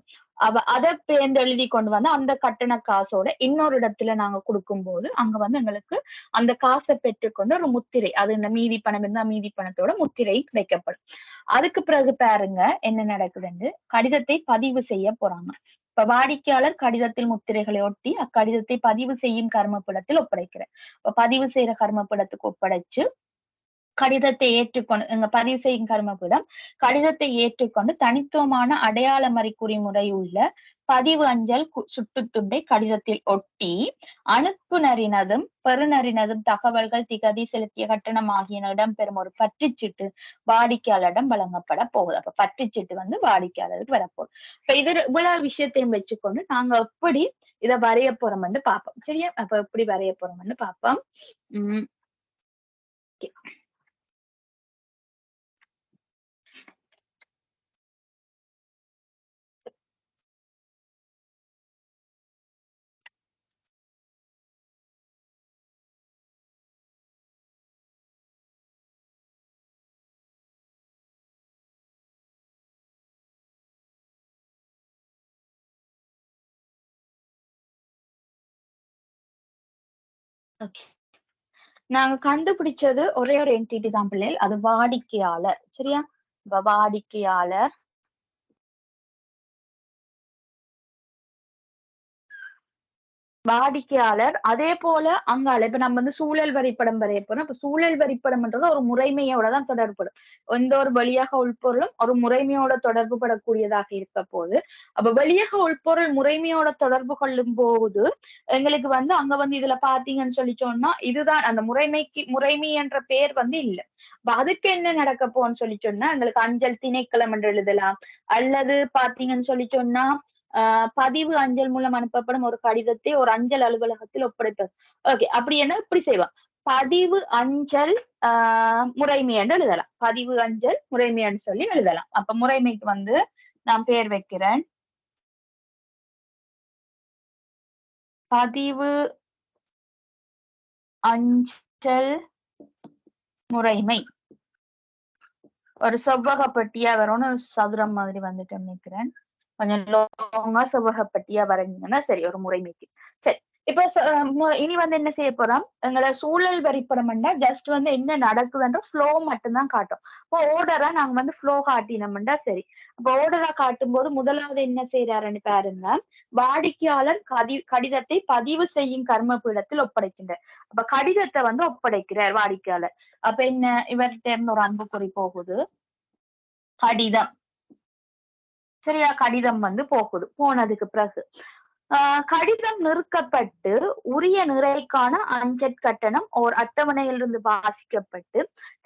Speaker 1: அதை பேர்ந்து எழுதி கொண்டு வந்து அந்த கட்டண காசோட இன்னொரு இடத்துல நாங்க கொடுக்கும் போது அங்க வந்து எங்களுக்கு அந்த காசை பெற்றுக்கொண்டு ஒரு முத்திரை, அது இந்த மீதி பணம் இருந்தா மீதி பணத்தோட முத்திரை கிடைக்கப்படும். அதுக்கு பிறகு பாருங்க என்ன நடக்குதுன்னு, கடிதத்தை பதிவு செய்ய போறாங்க. இப்ப வாடிக்கையாளர் கடிதத்தில் முத்திரைகளை ஒட்டி அக்கடிதத்தை பதிவு செய்யும் கர்மப்பிடத்தில் ஒப்படைக்கிறார். இப்ப பதிவு செய்யற கர்மப்பிடத்துக்கு ஒப்படைச்சு கடிதத்தை ஏற்றுக்கொண்டு பதிவு செய்யும் கர்மப்பிடம் கடிதத்தை ஏற்றுக்கொண்டு தனித்துவமான அடையாள மறிக்குறி முறை உள்ள பதிவு அஞ்சல் சுட்டுத்துண்டை கடிதத்தில் ஒட்டி அனுப்புனரினதும் பெறுநரினதும் தகவல்கள் திகதி செலுத்திய கட்டணம் ஆகியன இடம்பெறும் ஒரு பற்றுச்சீட்டு வாடிக்கையாளரிடம் வழங்கப்பட போகுது. அப்ப பற்றுச்சீட்டு வாடிக்கையாளருக்கு வரப்போகுது. இப்ப இது இவ்வளவு விஷயத்தையும் வச்சுக்கொண்டு நாங்க எப்படி இதை வரைய போறோம்னு பார்ப்போம். சரியா? அப்ப எப்படி வரைய போறோம்னு பார்ப்போம். ஓகே, நாங்க கண்டுபிடிச்சது ஒரே ஒரு என்டிட்டி தான் பிள்ளைகள், அது வாடிக்கையாளர். சரியா? இப்ப வாடிக்கையாளர் அதே போல அங்கால இப்ப நம்ம சூழல் வரிப்படம் வரைய போறோம். இப்ப சூழல் வரிப்படம்ன்றது ஒரு முறைமையோட தான் தொடர்புபடும். எந்த ஒரு வெளியக உள்பொருளும் ஒரு முறைமையோட தொடர்பு படக்கூடியதாக இருக்க போது. அப்ப வெளியக உள்பொருள் முறைமையோட தொடர்பு கொள்ளும் போது எங்களுக்கு அங்க இதுல பாத்தீங்கன்னு சொல்லி சொன்னா இதுதான் அந்த முறைமை என்ற பெயர் இல்ல. அதுக்கு என்ன நடக்க போன்னு சொல்லி சொன்னா எங்களுக்கு அஞ்சல் திணைக்களம் என்று எழுதலாம். அல்லது பாத்தீங்கன்னு சொல்லி சொன்னா பதிவு அஞ்சல் மூலம் அனுப்பப்படும் ஒரு கடிதத்தை ஒரு அஞ்சல் அலுவலகத்தில் ஒப்படைப்பது. ஓகே, அப்படி என்ன இப்படி செய்வோம். பதிவு அஞ்சல் முறைமை என்று எழுதலாம். பதிவு அஞ்சல் முறைமைன்னு சொல்லி எழுதலாம். அப்ப முறைமைக்கு நான் பேர் வைக்கிறேன் பதிவு அஞ்சல் முறைமை. ஒரு செவ்வகப்பட்டியா வரும்னு சதுரம் மாதிரி நினைக்கிறேன். கொஞ்சம் லாங்கா செவ்வகப்பட்டியா வரைஞ்சிங்கன்னா சரி ஒரு முறைமைக்கு. சரி, இப்ப இனி என்ன செய்ய போறோம், எங்களோட சூழல் வரிப்படம்னா ஜஸ்ட் என்ன நடக்குதுன்ற ஃப்ளோ மட்டும்தான் காட்டும். இப்போ ஓர்டரா நாங்க ஃப்ளோ காட்டினோம்னா சரி. அப்ப ஓர்டரா காட்டும் போது முதலாவது என்ன செய்யறாருன்னு பாருங்க, வாடிக்கையாளர் கடிதத்தை பதிவு செய்யும் கர்மபீடத்தில் ஒப்படைக்கின்றார். அப்ப கடிதத்தை ஒப்படைக்கிறார் வாடிக்கையாளர். அப்ப என்ன இவர்கிட்ட இருந்து ஒரு அம்புக்குறி போகுது, கடிதம். சரியா? கடிதம் போகுது. போனதுக்கு பிறகு கடிதம் நிறுக்கப்பட்டு உரிய நிறைக்கான அஞ்சற் கட்டணம் ஓர் அட்டவணையிலிருந்து வாசிக்கப்பட்டு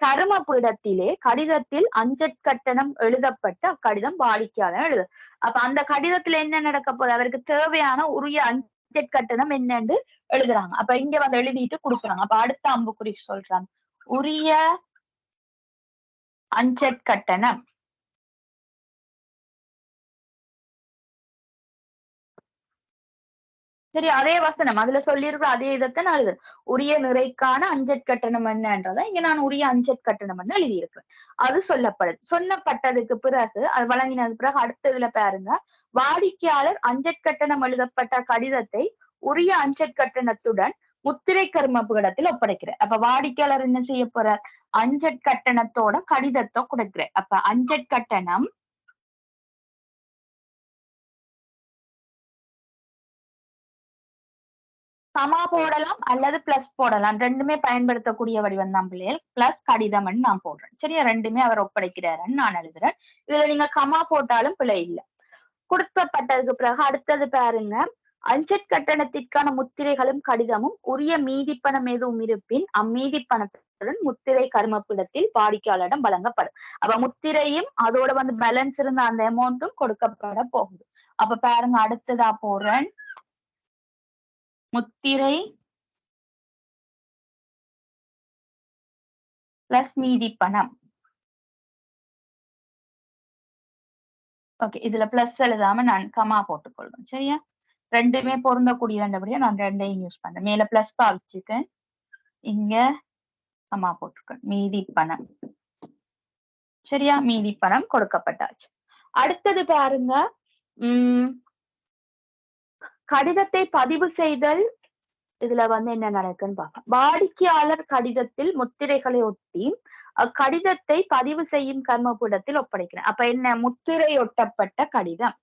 Speaker 1: கர்மபீடத்திலே கடிதத்தில் அஞ்சற் கட்டணம் எழுதப்பட்டு அக்கடிதம் வாடிக்கையாளர் எழுது. அப்ப அந்த கடிதத்துல என்ன நடக்க போகுது, அவருக்கு தேவையான உரிய அஞ்சற் கட்டணம் என்னன்னு எழுதுறாங்க. அப்ப இங்க எழுதிட்டு கொடுக்குறாங்க. அப்ப அடுத்த அம்புக்குறி சொல்றாங்க உரிய அஞ்சற் கட்டணம். சரி, அதே வசனம் அதுல சொல்லியிருக்கிற அதே இதைத்தான் நான் எழுதுறேன். உரிய நிறைக்கான அஞ்சற் கட்டணம் என்னன்றதை இங்க நான் உரிய அஞ்சற் கட்டணம் எழுதியிருக்கிறேன். அது சொல்லப்பட்டதுக்கு பிறகு அது வழங்கினதுக்கு பிறகு அடுத்ததுல பாருங்க, வாடிக்கையாளர் அஞ்சற் கட்டணம் எழுதப்பட்ட கடிதத்தை உரிய அஞ்சற் கட்டணத்துடன் முத்திரை கர்மபீடத்தில் ஒப்படைக்கிறார். அப்ப வாடிக்கையாளர் என்ன செய்ய போறார், அஞ்சற் கட்டணத்தோட கடிதத்தை கொடுக்கிறார். அப்ப அஞ்சற் கட்டணம் சமா போடலாம் அல்லது பிளஸ் போடலாம். ரெண்டுமே பயன்படுத்தக்கூடிய வடிவம் தான் பிள்ளைகள். பிளஸ் கடிதம்னு நான் போடுறேன். சரியா? ரெண்டுமே அவர் ஒப்படைக்கிறாருன்னு நான் எழுதுறேன். இதுல நீங்க கமா போட்டாலும் பிழை இல்லை. கொடுக்கப்பட்டதுக்கு பிறகு அடுத்தது பாருங்க, அஞ்சற் கட்டணத்திற்கான முத்திரைகளும் கடிதமும் உரிய மீதிப்பணம் எதுவும் இருப்பின் அம்மீதி பணத்துடன் முத்திரை கர்மபீடத்தில் வாடிக்கையாளரிடம் வழங்கப்படும். அப்ப முத்திரையும் அதோட பேலன்ஸ் இருந்த அந்த அமௌண்ட்டும் கொடுக்கப்பட போகுது. அப்ப பாருங்க, அடுத்ததா போடுறேன் முத்திரை பிளஸ் மீதி பணம். ஓகே, இதுல பிளஸ் எழுதாம நான் கமா போட்டுக்கொள்வேன். சரியா? ரெண்டுமே பொருந்தக்கூடியபடியா நான் ரெண்டையும் யூஸ் பண்றேன். மேல பிளஸ் பாவிச்சுக்கேன், இங்க கமா போட்டிருக்கேன். மீதி பணம். சரியா? மீதி பணம் கொடுக்கப்பட்டாச்சு. அடுத்தது பாருங்க, கடிதத்தை பதிவு செய்தல். இதுல என்ன நடக்குன்னு பார்க்கலாம். வாடிக்கையாளர் கடிதத்தில் முத்திரைகளை ஒட்டி அக்கடிதத்தை பதிவு செய்யும் கர்மபீடத்தில் ஒப்படைக்கிறேன். அப்ப என்ன, முத்திரை ஒட்டப்பட்ட கடிதம்.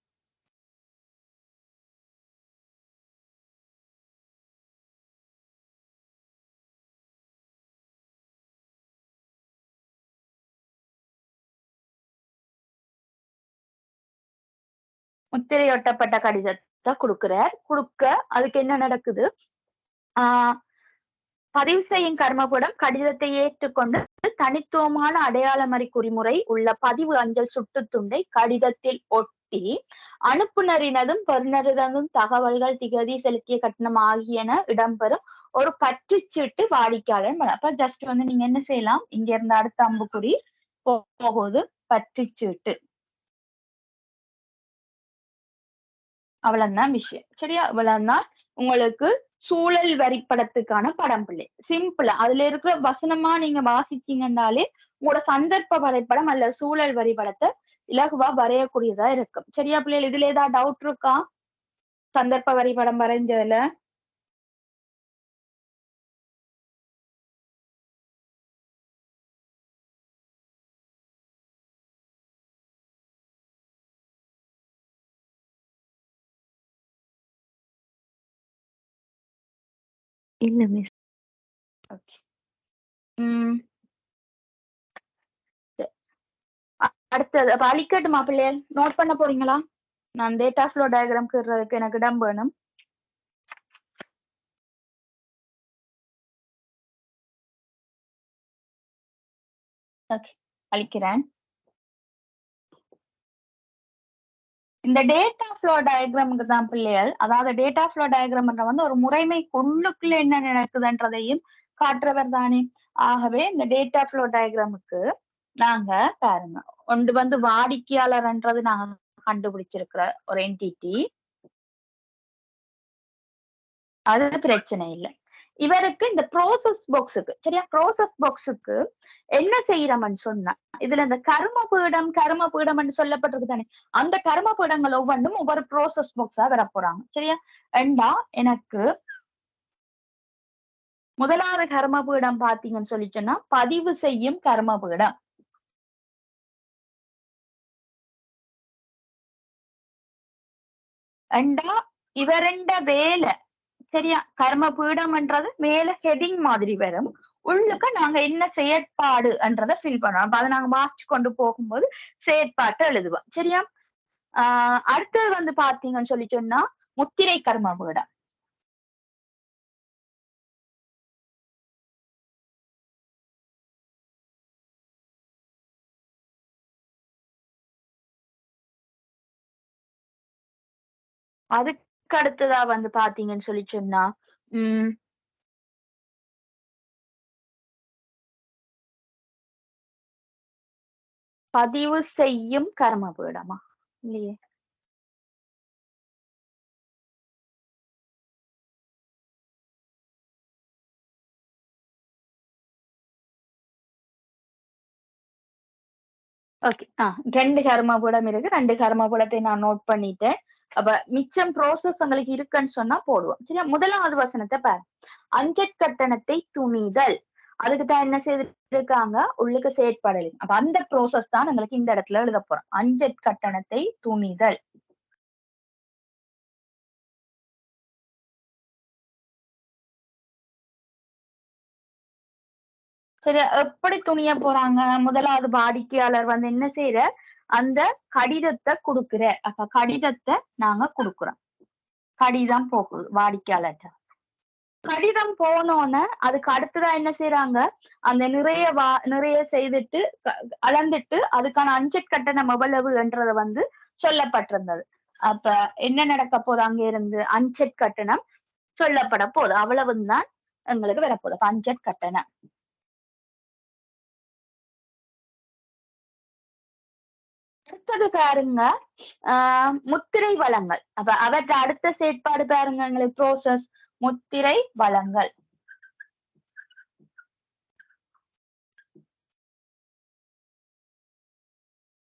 Speaker 1: முத்திரையொட்டப்பட்ட கடிதத்தை கொடுக்கிறார். கொடுக்க அதுக்கு என்ன நடக்குது? பதிவு செய்யும் கர்மபுடம் கடிதத்தை ஏற்றுக்கொண்டு தனித்துவமான அடையாளமறி குறிமுறை உள்ள பதிவு அஞ்சல் சுட்டுத்துண்டை கடிதத்தில் ஒட்டி அனுப்புனரினதும் பெறுநரினதும் தகவல்கள், திகதி, செலுத்திய கட்டணம் ஆகியன இடம்பெறும் ஒரு பற்றுச்சீட்டு வாடிக்கையாளர். அப்ப ஜஸ்ட் நீங்க என்ன செய்யலாம், இங்க இருந்து அடுத்த அம்புக்குறி போகுது பற்றுச்சீட்டு. அவ்வளவுதான் விஷயம். சரியா? அவ்வளவுதான் உங்களுக்கு சூழல் வரிப்படத்துக்கான படம் பிள்ளை. சிம்பிளா அதுல இருக்கிற வசனமா நீங்க வாசிச்சீங்கன்னாலே உங்களோட சந்தர்ப்ப வரைபடம் அல்ல சூழல் வரிபடத்தை இலகுவா வரையக்கூடியதா இருக்கும். சரியா பிள்ளைகள்? இதுல ஏதாவது டவுட் இருக்கா சந்தர்ப்ப வரிபடம் வரைஞ்சதுல?
Speaker 4: இல்ல மிஸ்.
Speaker 1: ஓகே. அடுத்தது அப்ப அழிக்கட்டுமா பிள்ளைகள்? நோட் பண்ண போறீங்களா? நான் டேட்டா ஃப்ளோ டயக்ராம் கீறதுக்கு எனக்கு இடம் வேணும். ஓகே, அழிக்கிறேன். இந்த டேட்டா ஃப்ளோ டயக்ராமுக்கு தான் பிள்ளைகள், அதாவது டேட்டா ஃப்ளோ டயக்ராம் ஒரு முறைமை உள்ளுக்குள்ள என்ன நடக்குதுன்றதையும் காட்டுறவர் தானே. ஆகவே இந்த டேட்டா ஃப்ளோ டயக்ராமுக்கு நாங்க பாருங்க, ஒன்று வாடிக்கையாளர்ன்றது நாங்க கண்டுபிடிச்சிருக்கிற ஒரு என்டிட்டி, அது பிரச்சனை இல்லை. இவருக்கு இந்த ப்ரோசஸ் பாக்ஸுக்கு, சரியா, ப்ரோசஸ் பாக்ஸுக்கு என்ன செய்யறோம்னு சொன்னா, இதுல இந்த கர்மபீடம் சொல்லப்பட்டிருக்கு தானே, அந்த கர்மபீடங்கள் ஒவ்வொன்றும் ஒவ்வொரு ப்ரோசஸ் பாக்ஸா வர போறாங்க. சரியா? ஏண்டா எனக்கு முதலாவது கர்மபீடம் பாத்தீங்கன்னு சொல்லி சொன்னா பதிவு செய்யும் கர்மபீடம். ஏண்டா இவரெண்ட வேலை, சரியா, கர்மபீடம்ன்றது மேல ஹெடிங் மாதிரி வரும், உள்ளுக்க நாங்க என்ன செயற்பாடுன்றத ஃபில் பண்றோம். அப்ப அதை நாங்க வாசிச்சு கொண்டு போகும்போது செயற்பாட்டை எழுதுவோம். சரியா? அடுத்தது பாத்தீங்கன்னு சொல்லி சொன்னா முத்திரை கர்மபீடம். அதுக்கு அடுத்ததா பாத்தீங்கன்னு சொல்லி சொன்னா பதிவு செய்யும் கர்மபீடமா இல்லையே, ஓகே. ரெண்டு கர்மபீடம் இருக்கு, ரெண்டு கர்மபீடத்தை நான் நோட் பண்ணிட்டேன். அப்ப மிச்சம் ப்ரோசஸ் உங்களுக்கு இருக்குன்னு சொன்னா போடுவோம். சரியா? முதலாவது வசனத்தை பாரு, அஞ்சற் கட்டணத்தை துணிதல். அதுக்குதான் என்ன செய்திருக்காங்க, உள்ளுக்கு செயற்பாடு. அப்ப அந்த ப்ரோசஸ் தான் எங்களுக்கு இந்த இடத்துல எழுத போறோம். அஞ்சற் கட்டணத்தை துணிதல். சரி, எப்படி துணிய போறாங்க? முதலாவது வாடிக்கையாளர் என்ன செய்யற, அந்த கடிதத்தை கொடுக்குற. அப்ப கடிதத்தை நாங்க கொடுக்குறோம். கடிதம் போகுது வாடிக்கையாளர்கிட்ட. கடிதம் போனோன்னு அதுக்கு அடுத்ததா என்ன செய்யறாங்க, அந்த நிறைய செய்துட்டு அளந்துட்டு அதுக்கான அஞ்சற் கட்டணம் எவ்வளவுன்றத சொல்லப்பட்டிருந்தது. அப்ப என்ன நடக்க போகுது, அங்க இருந்து அஞ்சற் கட்டணம் சொல்லப்பட போகுது. அவ்வளவுதான் எங்களுக்கு வரப்போகுது. அப்ப அஞ்சற் கட்டணம். அடுத்தது பாருங்க, முத்திரை வழங்கல். அப்ப அவற்றை அடுத்த செயற்பாடு பாருங்க, எங்களுக்கு ப்ரோசஸ் முத்திரை வழங்கல்.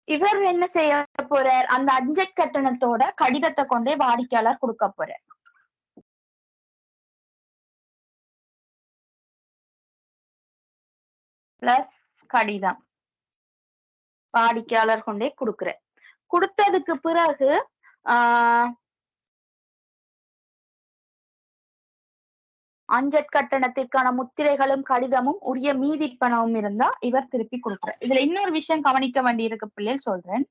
Speaker 1: இவர் என்ன செய்ய போறார், அந்த அஞ்சற் கட்டணத்தோட கடிதத்தை கொண்டே வாடிக்கையாளர் கொடுக்க போறார். பிளஸ் கடிதம் வாடிக்கையாளர் கொண்டே கொடுக்குற. கொடுத்ததுக்கு பிறகு அஞ்சற் கட்டணத்திற்கான முத்திரைகளும் கடிதமும் உரிய மீதி பணமும் இருந்தா இவர் திருப்பி கொடுக்குற. இதுல இன்னொரு விஷயம் கவனிக்க வேண்டியிருக்கு பிள்ளைகள், சொல்றேன்.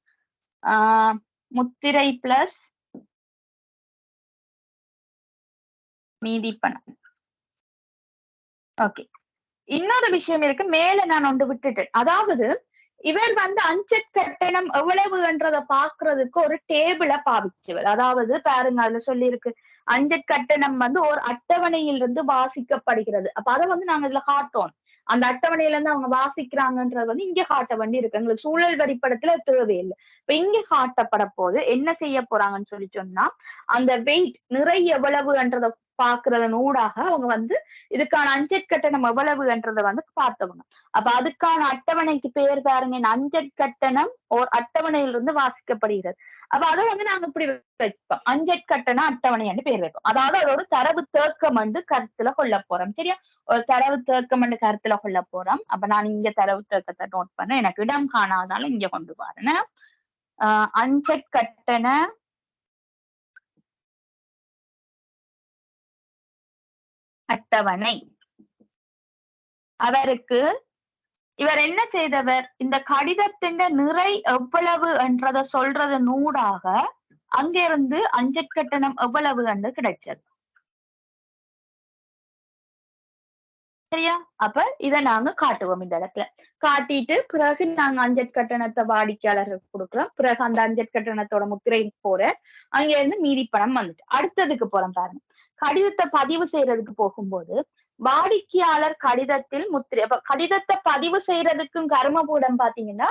Speaker 1: முத்திரை பிளஸ் மீதி பணம். ஓகே, இன்னொரு விஷயம் இருக்கு, மேல நான் ஒன்று விட்டுட்டேன். அதாவது இவர் வந்து அஞ்சட் கட்டணம் எவ்வளவுன்றத பாக்குறதுக்கு ஒரு டேபிள பாவிச்சவர். அதாவது பாருங்க, அதுல சொல்லி இருக்கு அஞ்சட் கட்டணம் வந்து ஒரு அட்டவணையிலிருந்து வாசிக்கப்படுகிறது. அப்ப அதை வந்து நாங்க இதுல காட்டோம். அந்த அட்டவணையில இருந்து அவங்க வாசிக்கிறாங்கன்றது வந்து இங்க காட்ட வேண்டி இருக்கு. எங்களுக்கு சூழல் வரிப்படத்துல தேவையில்லை. இப்ப இங்க காட்டப்பட போது என்ன செய்ய போறாங்கன்னு சொல்லி சொன்னா, அந்த வெயிட் நிறை எவ்வளவுன்றத பாக்குறதன் ஊடாக அவங்க வந்து இதுக்கான அஞ்சட் கட்டணம் எவ்வளவுன்றத வந்து பார்த்தவங்க. அப்ப அதுக்கான அட்டவணைக்கு பேர் பாருங்க, அஞ்சட் கட்டணம் ஒரு அட்டவணையிலிருந்து வாசிக்கப்படுகிறது. அப்ப அதை வந்து நாங்க இப்படி வைப்போம், அஞ்சட் கட்டண அட்டவணை பேர் வைப்போம். அதாவது அது ஒரு தரவு தேக்கம் வந்து கருத்துல கொள்ள போறோம். சரியா, ஒரு தரவு தேக்கம் வந்து கருத்துல கொள்ள போறோம். அப்ப நான் இங்க தரவு தேக்கத்தை நோட் பண்ண, எனக்கு இடம் காணாதாலும் இங்க கொண்டு வரேன். அஞ்சட் கட்டண அட்டவணை. அவருக்கு இவர் என்ன செய்தவர், இந்த கடிதத்தின் நிறை எவ்வளவு என்றத சொல்றது நூடாக அங்கிருந்து அஞ்சட் கட்டணம் எவ்வளவு என்று கிடைச்சது. சரியா, அப்ப இதை நாங்க காட்டுவோம். இந்த இடத்துல காட்டிட்டு பிறகு நாங்க அஞ்சட் கட்டணத்தை வாடிக்கையாளருக்கு கொடுக்குறோம். பிறகு அந்த அஞ்சட் கட்டணத்தோட முத்திரை போற அங்க இருந்து மீதி பணம் வந்துட்டு அடுத்ததுக்கு போறோம். பாருங்க, கடிதத்தை பதிவு செய்யறதுக்கு போகும்போது வாடிக்கையாளர் கடிதத்தில் முத்திரை, அப்ப கடிதத்தை பதிவு செய்யறதுக்கும் கர்மபூடம் பாத்தீங்கன்னா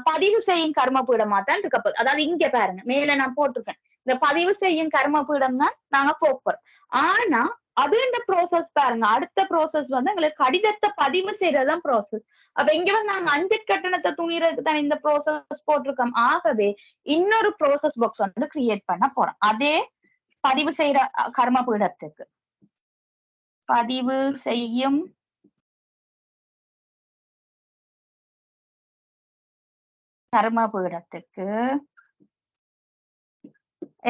Speaker 1: பதிவு செய்யும் கர்மபீடமா தான் இருக்க போகுது. அதாவது இங்க பாருங்க, மேல நான் போட்டிருக்கேன், இந்த பதிவு செய்யும் கர்மபீடம் தான் நாங்க போறோம். ஆனா அது இந்த ப்ரோசஸ் பாருங்க, அடுத்த ப்ரோசஸ் வந்து எங்களுக்கு கடிதத்தை பதிவு செய்யறதுதான் ப்ரோசஸ். அப்ப இங்க வந்து நாங்க அஞ்சட் கட்டணத்தை துணிறதுக்கு தான் இந்த ப்ரோசஸ் போட்டிருக்கோம். ஆகவே இன்னொரு ப்ரோசஸ் பாக்ஸ் வந்து கிரியேட் பண்ண போறோம். அதே பதிவு செய்யற கர்மபீடத்துக்கு பதிவு செய்யும் கர்மபீடத்துக்கு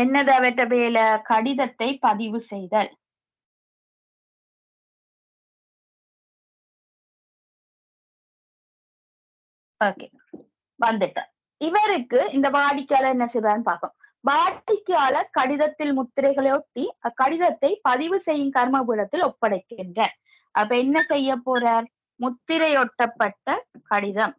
Speaker 1: என்னது அவற்ற வேலை, கடிதத்தை பதிவு செய்தல். ஓகே, வந்துட்ட. இவருக்கு இந்த வாடிக்கையாளர் என்ன செய்வார்னு பார்ப்போம். வாடிக்கையாளர் கடிதத்தில் முத்திரைகளை ஒட்டி அக்கடிதத்தை பதிவு செய்யும் கர்மபீடத்தில் ஒப்படைக்கின்றார். அப்ப என்ன செய்ய போறார், முத்திரை ஒட்டப்பட்ட கடிதம்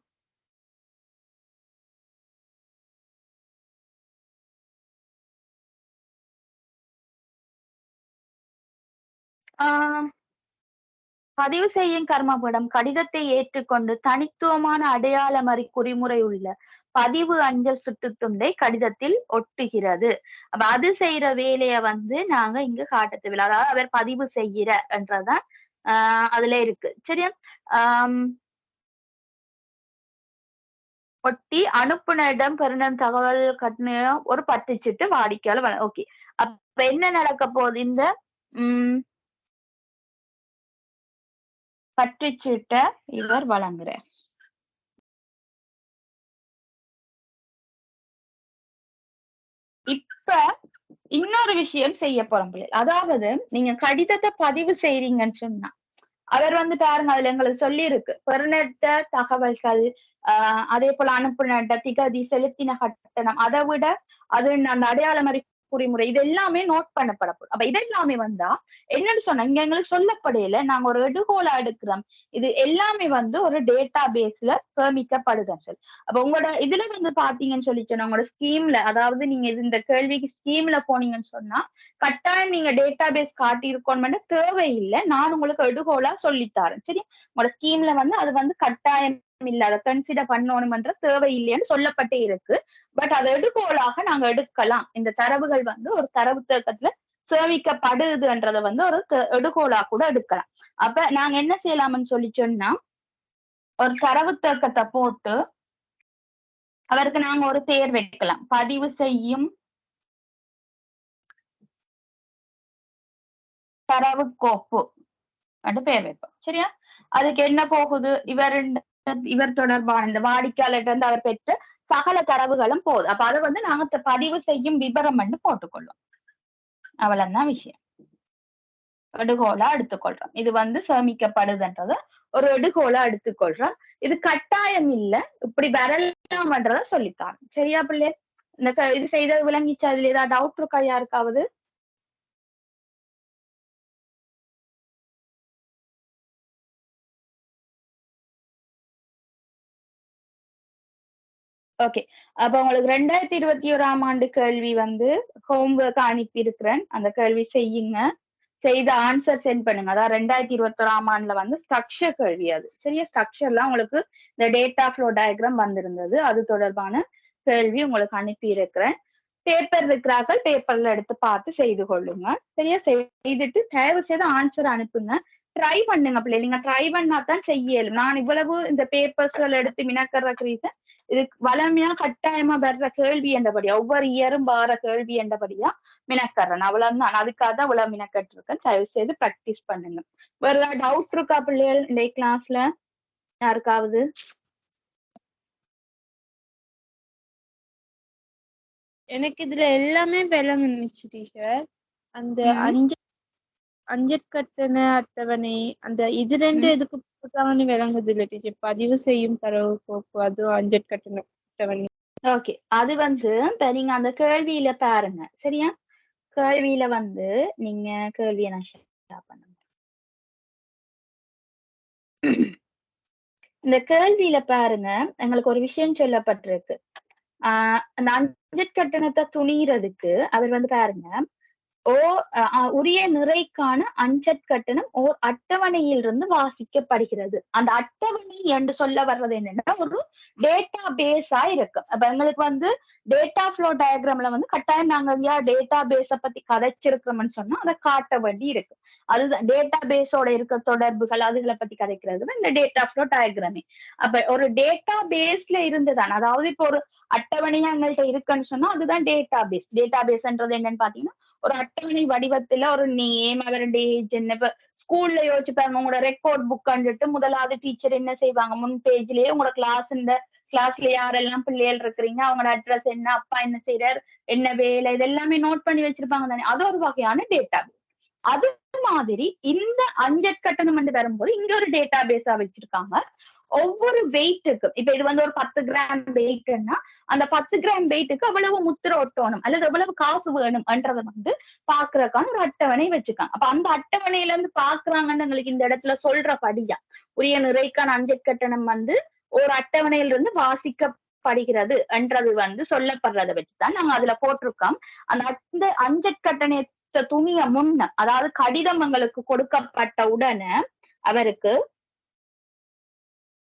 Speaker 1: பதிவு செய்யும் கர்மபீடம் கடிதத்தை ஏற்றுக்கொண்டு தனித்துவமான அடையாள குறிமுறை உள்ள பதிவு அஞ்சல் சுட்டுத்துண்டை கடிதத்தில் ஒட்டுகிறது. அப்ப அது செய்யற வேலைய வந்து நாங்க இங்க காட்ட தேவையில்லை. அதாவது அவர் பதிவு செய்கிற என்றதான் அதுல இருக்கு. சரியா, ஒட்டி அனுப்புனரிடம் பெருநன் தகவல் கட்டண ஒரு பற்றுச்சிட்டு வாடிக்கையாளர். ஓகே, அப்ப என்ன நடக்க போகுது, இந்த பற்றுச்சீட்ட இவர் வழங்குறார். இப்ப இன்னொரு விஷயம் செய்ய போறோம் பிள்ளைகள். அதாவது நீங்க கடிதத்தை பதிவு செய்றீங்கன்னு சொன்னா அவர் வந்து பாருங்க, அதுல எங்களுக்கு சொல்லி இருக்கு பெருநட்ட தகவல்கள், அதே போல அனுப்புநட்ட திகதி, செலுத்தின கட்டணம், அதை விட அது அந்த அடையாள குறிமுறை, இது எல்லாமே நோட் பண்ணப்பட போகுது. அப்ப இதெல்லாமே வந்தா என்னன்னு சொன்னா இங்க எங்களுக்கு சொல்லப்படையில நாங்க ஒரு எடுகோலா எடுக்கிறோம். இது எல்லாமே வந்து ஒரு டேட்டா பேஸ்ல சேமிக்கப்படுதுன்னு சொல்லி. அப்ப உங்களோட இதுல வந்து பாத்தீங்கன்னு சொல்லி சொன்னா உங்களோட ஸ்கீம்ல, அதாவது நீங்க இந்த கேள்விக்கு ஸ்கீம்ல போனீங்கன்னு சொன்னா கட்டாயம் நீங்க டேட்டா பேஸ் காட்டியிருக்கோம்னு தேவையில்லை. நான் உங்களுக்கு எடுகோலா சொல்லித்தாரேன். சரி, உங்களோட ஸ்கீம்ல வந்து அது வந்து கட்டாயம் இல்ல, அதை கன்சிடர் பண்ணணும்ன்ற தேவை இல்லைன்னு சொல்லப்பட்டே இருக்கு. பட் அதை எடுகோலாக நாங்க எடுக்கலாம். இந்த தரவுகள் வந்து ஒரு தரவு தேக்கத்துல சேமிக்கப்படுதுன்றத வந்து ஒரு எடுகோலா கூட எடுக்கலாம். அப்ப நாங்க என்ன செய்யலாம்னு சொல்லி சொன்னா, ஒரு தரவு தேக்கத்தை போட்டு அவருக்கு நாங்க ஒரு பெயர் வைக்கலாம், பதிவு செய்யும் தரவு கோப்பு பெயர் வைப்போம். சரியா, அதுக்கு என்ன போகுது, இவர் தொடர்பான இந்த வாடிக்கையாளர் இருந்து அவர் பெற்ற சகல தரவுகளும் போகுது. அப்ப அதை வந்து நாங்க பதிவு செய்யும் விபரம் போட்டுக்கொள்வோம். அவ்வளவுதான் விஷயம். எடுகோலா எடுத்துக்கொள்றோம். இது வந்து சேமிக்கப்படுதுன்றத ஒரு எடுகோலா எடுத்துக்கொள்றோம். இது கட்டாயம் இல்ல, இப்படி வரலாம்ன்றத சொல்லித்தாங்க. சரியா பிள்ளை, இது செய்தது விளங்கிச்சா? அதுல ஏதாவது டவுட் இருக்கா யாருக்காவது? ஓகே. அப்ப உங்களுக்கு 2021ஆம் ஆண்டு கேள்வி வந்து ஹோம்வொர்க் அனுப்பி இருக்கிறேன். அந்த கேள்வி செய்யுங்க. செய்த ஆன்சர் சென்ட் பண்ணுங்க. அதாவது 2021ஆம் ஆண்டுல வந்து ஸ்ட்ரக்சர் கேள்வி அது. சரியா? ஸ்ட்ரக்சர்லாம் உங்களுக்கு இந்த டேட்டா ஃப்ளோ டயக்ராம் வந்திருந்தது. அது தொடர்பான கேள்வி உங்களுக்கு அனுப்பி இருக்கிறேன். பேப்பர் இருக்கிறார்கள், பேப்பர்ல எடுத்து பார்த்து செய்து கொள்ளுங்க. சரியா? செய்துட்டு தயவு செய்து ஆன்சர் அனுப்புங்க. ட்ரை பண்ணுங்க பிள்ளைங்க. ட்ரை பண்ணா தான் செய்ய இயலும். நான் இவ்வளவு இந்த பேப்பர்ஸ்கள் எடுத்து மினக்கறதுக்கு ரீசன் இது வளமையா கட்டாயமா வர்ற கேள்வி என்றபடியா, ஒவ்வொரு இயரும் வார கேள்வி என்றபடியா மினக்கறேன். அவ்வளவுதான். அதுக்காக தான் இவ்வளவு மினக்கட்டு இருக்கேன். தயவு செய்து பிராக்டிஸ் பண்ணுங்க. வேற டவுட் இருக்கா பிள்ளைகள் இந்த கிளாஸ்ல யாருக்காவது?
Speaker 2: எனக்கு இதுல எல்லாமே விளங்குனுச்சு டீச்சர். அந்த அஞ்சட் கட்டண அட்டவணை அந்த இது ரெண்டு எதுக்கு போட்டாங்கன்னு விளங்குது இல்ல டீச்சர். பதிவு செய்யும் தரவு கோப்பு அதுவும் அஞ்சட் கட்டண அட்டவணை.
Speaker 1: ஓகே. அது வந்து இப்ப நீங்க அந்த கேள்வியில பாருங்க. சரியா? கேள்வியில வந்து நீங்க கேள்வியை நான் ஷேர் பண்ணுங்க. இந்த கேள்வியில பாருங்க, எங்களுக்கு ஒரு விஷயம் சொல்லப்பட்டிருக்கு. அந்த அஞ்சட் கட்டணத்தை துணிகிறதுக்கு அவர் வந்து பாருங்க, உரிய நிறைக்கான அஞ்சட் கட்டணம் ஓர் அட்டவணையில் இருந்து வாசிக்கப்படுகிறது. அந்த அட்டவணை என்று சொல்ல வர்றது என்னன்னா ஒரு டேட்டா பேஸா இருக்கு. அப்ப எங்களுக்கு வந்து டேட்டா ஃப்ளோ டயக்ராம்ல வந்து கட்டாயம் நாங்க எங்கேயா டேட்டா பேஸ பத்தி கதைச்சிருக்கிறோம்னு சொன்னா அதை காட்ட வேண்டி இருக்கு. அதுதான் டேட்டா பேஸோட இருக்க தொடர்புகள் அதுகளை பத்தி கதைக்கிறது இந்த டேட்டா ஃப்ளோ டயக்ராமே. அப்ப ஒரு டேட்டா பேஸ்ல இருந்துதான், அதாவது இப்போ ஒரு அட்டவணையா எங்கள்கிட்ட இருக்குன்னு சொன்னா அதுதான் டேட்டா பேஸ். டேட்டா பேஸ்ன்றது என்னன்னு பாத்தீங்கன்னா ஒரு அட்டவணை வடிவத்துல ஒரு நேம் அவருடைய ஏஜ் என்ன. இப்ப ஸ்கூல்ல யோசிச்சு பாருங்க, உங்களோட ரெக்கார்ட் புக் கண்டுட்டு முதலாவது டீச்சர் என்ன செய்வாங்க, முன் பேஜ்லயே உங்களோட கிளாஸ்ல யாரெல்லாம் பிள்ளைகள் இருக்கிறீங்க, அவங்களோட அட்ரஸ் என்ன, அப்பா என்ன செய்யறாரு, என்ன வேலை, இதெல்லாமே நோட் பண்ணி வச்சிருப்பாங்க தானே. அது ஒரு வகையான டேட்டா. அது மாதிரி இந்த அஞ்சட் கட்டணம் என்று வரும்போது இங்க ஒரு டேட்டா பேஸா வச்சிருக்காங்க. ஒவ்வொரு வெயிட்டுக்கும் இப்ப இது வந்து ஒரு 10 கிராம் வெயிட்னா அந்த 10 கிராம் வெயிட்டுக்கு அவ்வளவு முத்திரை ஒட்டணும் அல்லது எவ்வளவு காசு வேணும் என்றதை வந்து பாக்குறதுக்கான ஒரு அட்டவணை வச்சுக்காங்க. அப்ப அந்த அட்டவணையில இருந்து பாக்குறாங்கன்னு எங்களுக்கு இந்த இடத்துல சொல்றபடியா உரிய நிறைக்கான அஞ்சட் கட்டணம் வந்து ஒரு அட்டவணையில இருந்து வாசிக்கப்படுகிறது என்றது வந்து சொல்லப்படுறதை வச்சுதான் நாங்க அதுல போட்டிருக்கோம். அந்த அஞ்சட் கட்டணத்தை துணிய முன்ன, அதாவது கடிதம் எங்களுக்கு கொடுக்கப்பட்ட உடனே அவருக்கு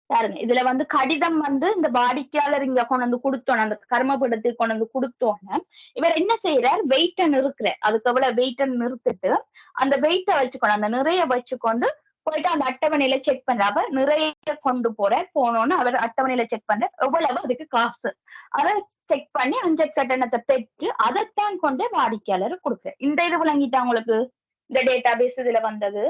Speaker 1: பாருங்க இதுல வந்து கடிதம் வந்து இந்த வாடிக்கையாளர் இங்க கொண்டு வந்து கொடுத்தோன்னு அந்த கர்மபீடத்துக்கு கொண்டு வந்து கொடுத்தோன்னு இவர் என்ன செய்யறார், வெயிட்ட நிறுத்துறார். அதுக்கு எவ்வளவு வெயிட்ட நிறுத்திட்டு அந்த வெயிட்ட வச்சுக்கணும், அந்த நிறைய வச்சுக்கொண்டு போயிட்டு அந்த அட்டவணையில செக் பண்றாரு. நிறைய கொண்டு போனோன்னு அவர் அட்டவணையில செக் பண்ற எவ்வளவு அதுக்கு காசு அதை செக் பண்ணி அஞ்சட் கட்டணத்தை பெற்று அதைத்தான் கொண்டு வாடிக்கையாளர் கொடுக்குற. இந்த இது விளங்கிட்டா உங்களுக்கு இந்த டேட்டா பேஸ் இதுல வந்தது?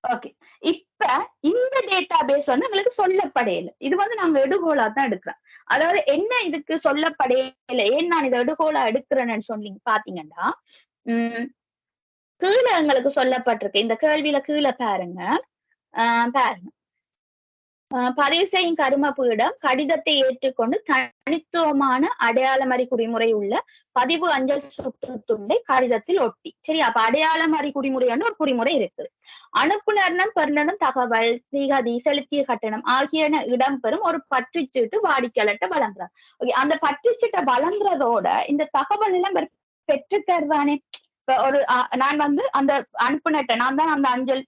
Speaker 1: ஓகே. இப்ப இந்த டேட்டா பேஸ் வந்து எங்களுக்கு சொல்லப்படையல. இது வந்து நாங்க எடுகோலா தான் எடுக்கிறோம். அதாவது என்ன இதுக்கு சொல்லப்படையல, ஏன் நான் இதை எடுகோலா எடுக்கிறேன்னு சொன்னீங்க பாத்தீங்கன்னா, கீழே எங்களுக்கு சொல்லப்பட்டிருக்கு. இந்த கேள்வியில கீழே பாருங்க. பாருங்க, பதிவு செய்யும் கருமபீடம் கடிதத்தை ஏற்றுக்கொண்டு தனித்துவமான அடையாளமறி குறிமுறை உள்ள பதிவு அஞ்சல் சுற்றுத்துண்டை கடிதத்தில் ஒட்டி. சரி, அப்ப அடையாளமறி குறிமுறைன்னு ஒரு குறிமுறை இருக்குது. அனுப்புநர்னம் பெறுநரும் தகவல் திகதி செலுத்திய கட்டணம் ஆகியன இடம்பெறும் ஒரு பற்றுச்சீட்டு வாடிக்கையாளர்கிட்ட வழங்குறாங்க. அந்த பற்றுச்சீட்டை வழங்குறதோட இந்த தகவல் எல்லாம் பெற்றுத்தருதானே. இப்ப ஒரு நான் வந்து அந்த அனுப்புநர்கிட்ட நான் தான் அந்த அஞ்சல்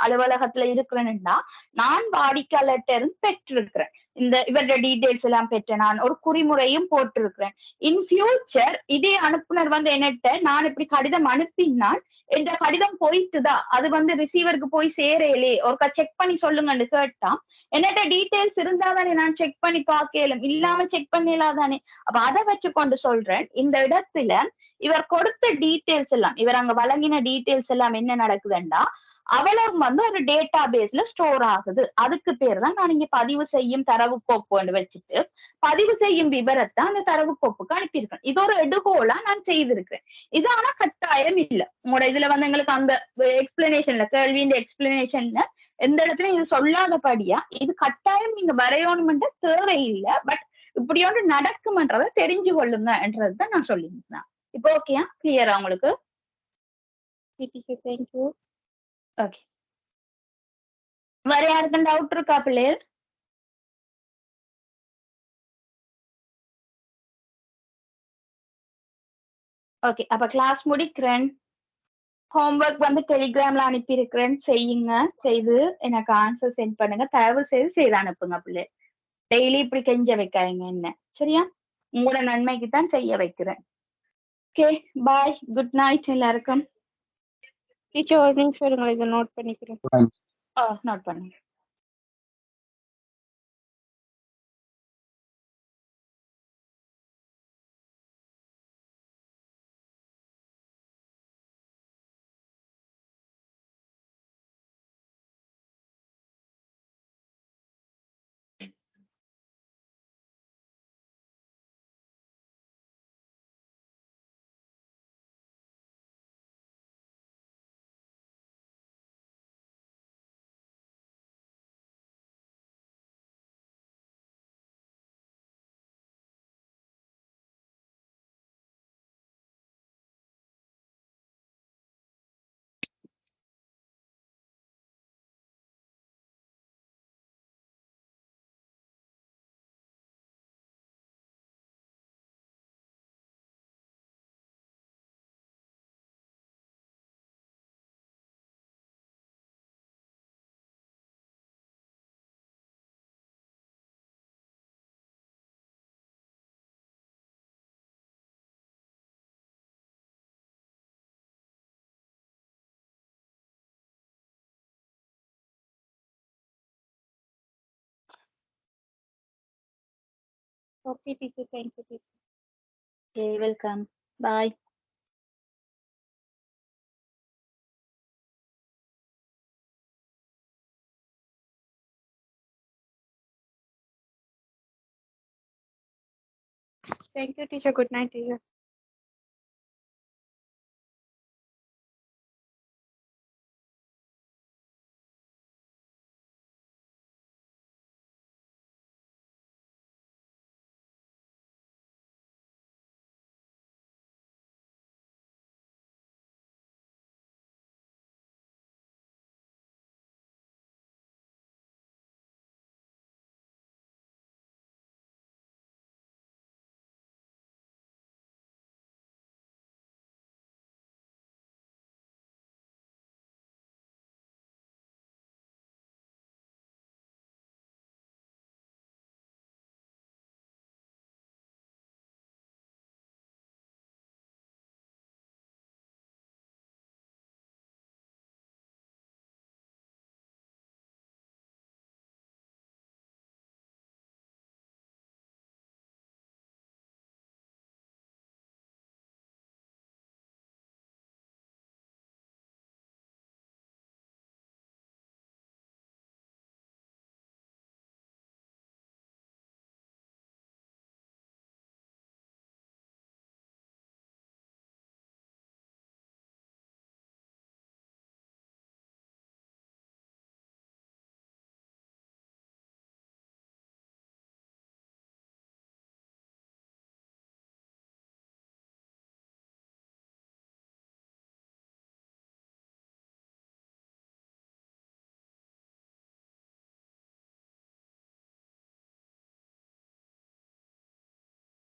Speaker 1: அலுவலகத்துல இருக்கிறேன்னா நான் வாடிக்கையாளர்கிட்ட இருந்து பெற்றிருக்கிறேன். இந்த இவருடைய டீடைல்ஸ் எல்லாம் பெற்ற நான் ஒரு குறிமுறையும் போட்டிருக்கிறேன். இன் ஃபியூச்சர் இதே அனுப்புனர் வந்து என்னட்ட நான் இப்படி கடிதம் அனுப்பினால் என்ற கடிதம் போயிட்டுதான் அது வந்து ரிசீவருக்கு போய் சேரையிலே ஒருக்கா செக் பண்ணி சொல்லுங்கன்னு கேட்டா என்னட்ட டீடைல்ஸ் இருந்தாதானே நான் செக் பண்ணி பார்க்கலும், இல்லாம செக் பண்ணலாதானே. அப்ப அதை வச்சு கொண்டு சொல்றேன். இந்த இடத்துல இவர் கொடுத்த டீடைல்ஸ் எல்லாம், இவர் அங்க வழங்கின டீடைல்ஸ் எல்லாம் என்ன நடக்குதுன்னா அவ்வளவு வந்து ஒரு டேட்டா பேஸ்ல ஸ்டோர் ஆகுது. அதுக்கு பேர் தான் நான் இங்க பதிவு செய்யும் தரவு கோப்புன்னு வச்சுட்டு பதிவு செய்யும் விவரத்தை அந்த தரவு கோப்புக்கு அனுப்பியிருக்கேன். இது ஒரு எடுகோலா நான் செய்திருக்கிறேன். இது ஆனா கட்டாயம் இல்ல. உங்களோட இதுல வந்து எங்களுக்கு அந்த எக்ஸ்பிளனேஷன்ல கேள்வியின் எக்ஸ்பிளனேஷன்ல எந்த இடத்துலயும் இது சொல்லாதபடியா இது கட்டாயம் நீங்க வரையணும்ன்ற தேவையில்லை. பட் இப்படி ஒன்று நடக்குமன்றதை தெரிஞ்சு கொள்ளுங்கன்றதுதான் நான் சொல்லியிருந்தேன். இப்போ ஓகேயா, கிளியரா உங்களுக்கு?
Speaker 2: Teacher thank you.
Speaker 1: ஓகே, வேற யாருக்கும் டவுட் இருக்கா பிள்ளைகள்? ஓகே, அப்ப கிளாஸ் முடிக்கிறேன். ஹோம்ஒர்க் வந்து டெலிகிராம்ல அனுப்பி இருக்கிறேன், செய்யுங்க. செய்து எனக்கு ஆன்சர் சென்ட் பண்ணுங்க. தயவு செய்து அனுப்புங்க பிள்ளை. டெய்லி இப்படி கெஞ்ச வைக்காதீங்க என்ன, சரியா? உங்களோட நன்மைக்கு தான் செய்ய வைக்கிறேன். ஓகே, பாய், குட் நைட் எல்லாருக்கும்.
Speaker 2: டீச்சர் ஒரு நிமிஷம் இருங்க, இதை நோட் பண்ணிக்கிறேன்.
Speaker 1: நோட் பண்ணுங்க.
Speaker 2: Okay teacher, thank you teacher.
Speaker 1: Okay, welcome, bye.
Speaker 2: Thank you teacher, good night teacher.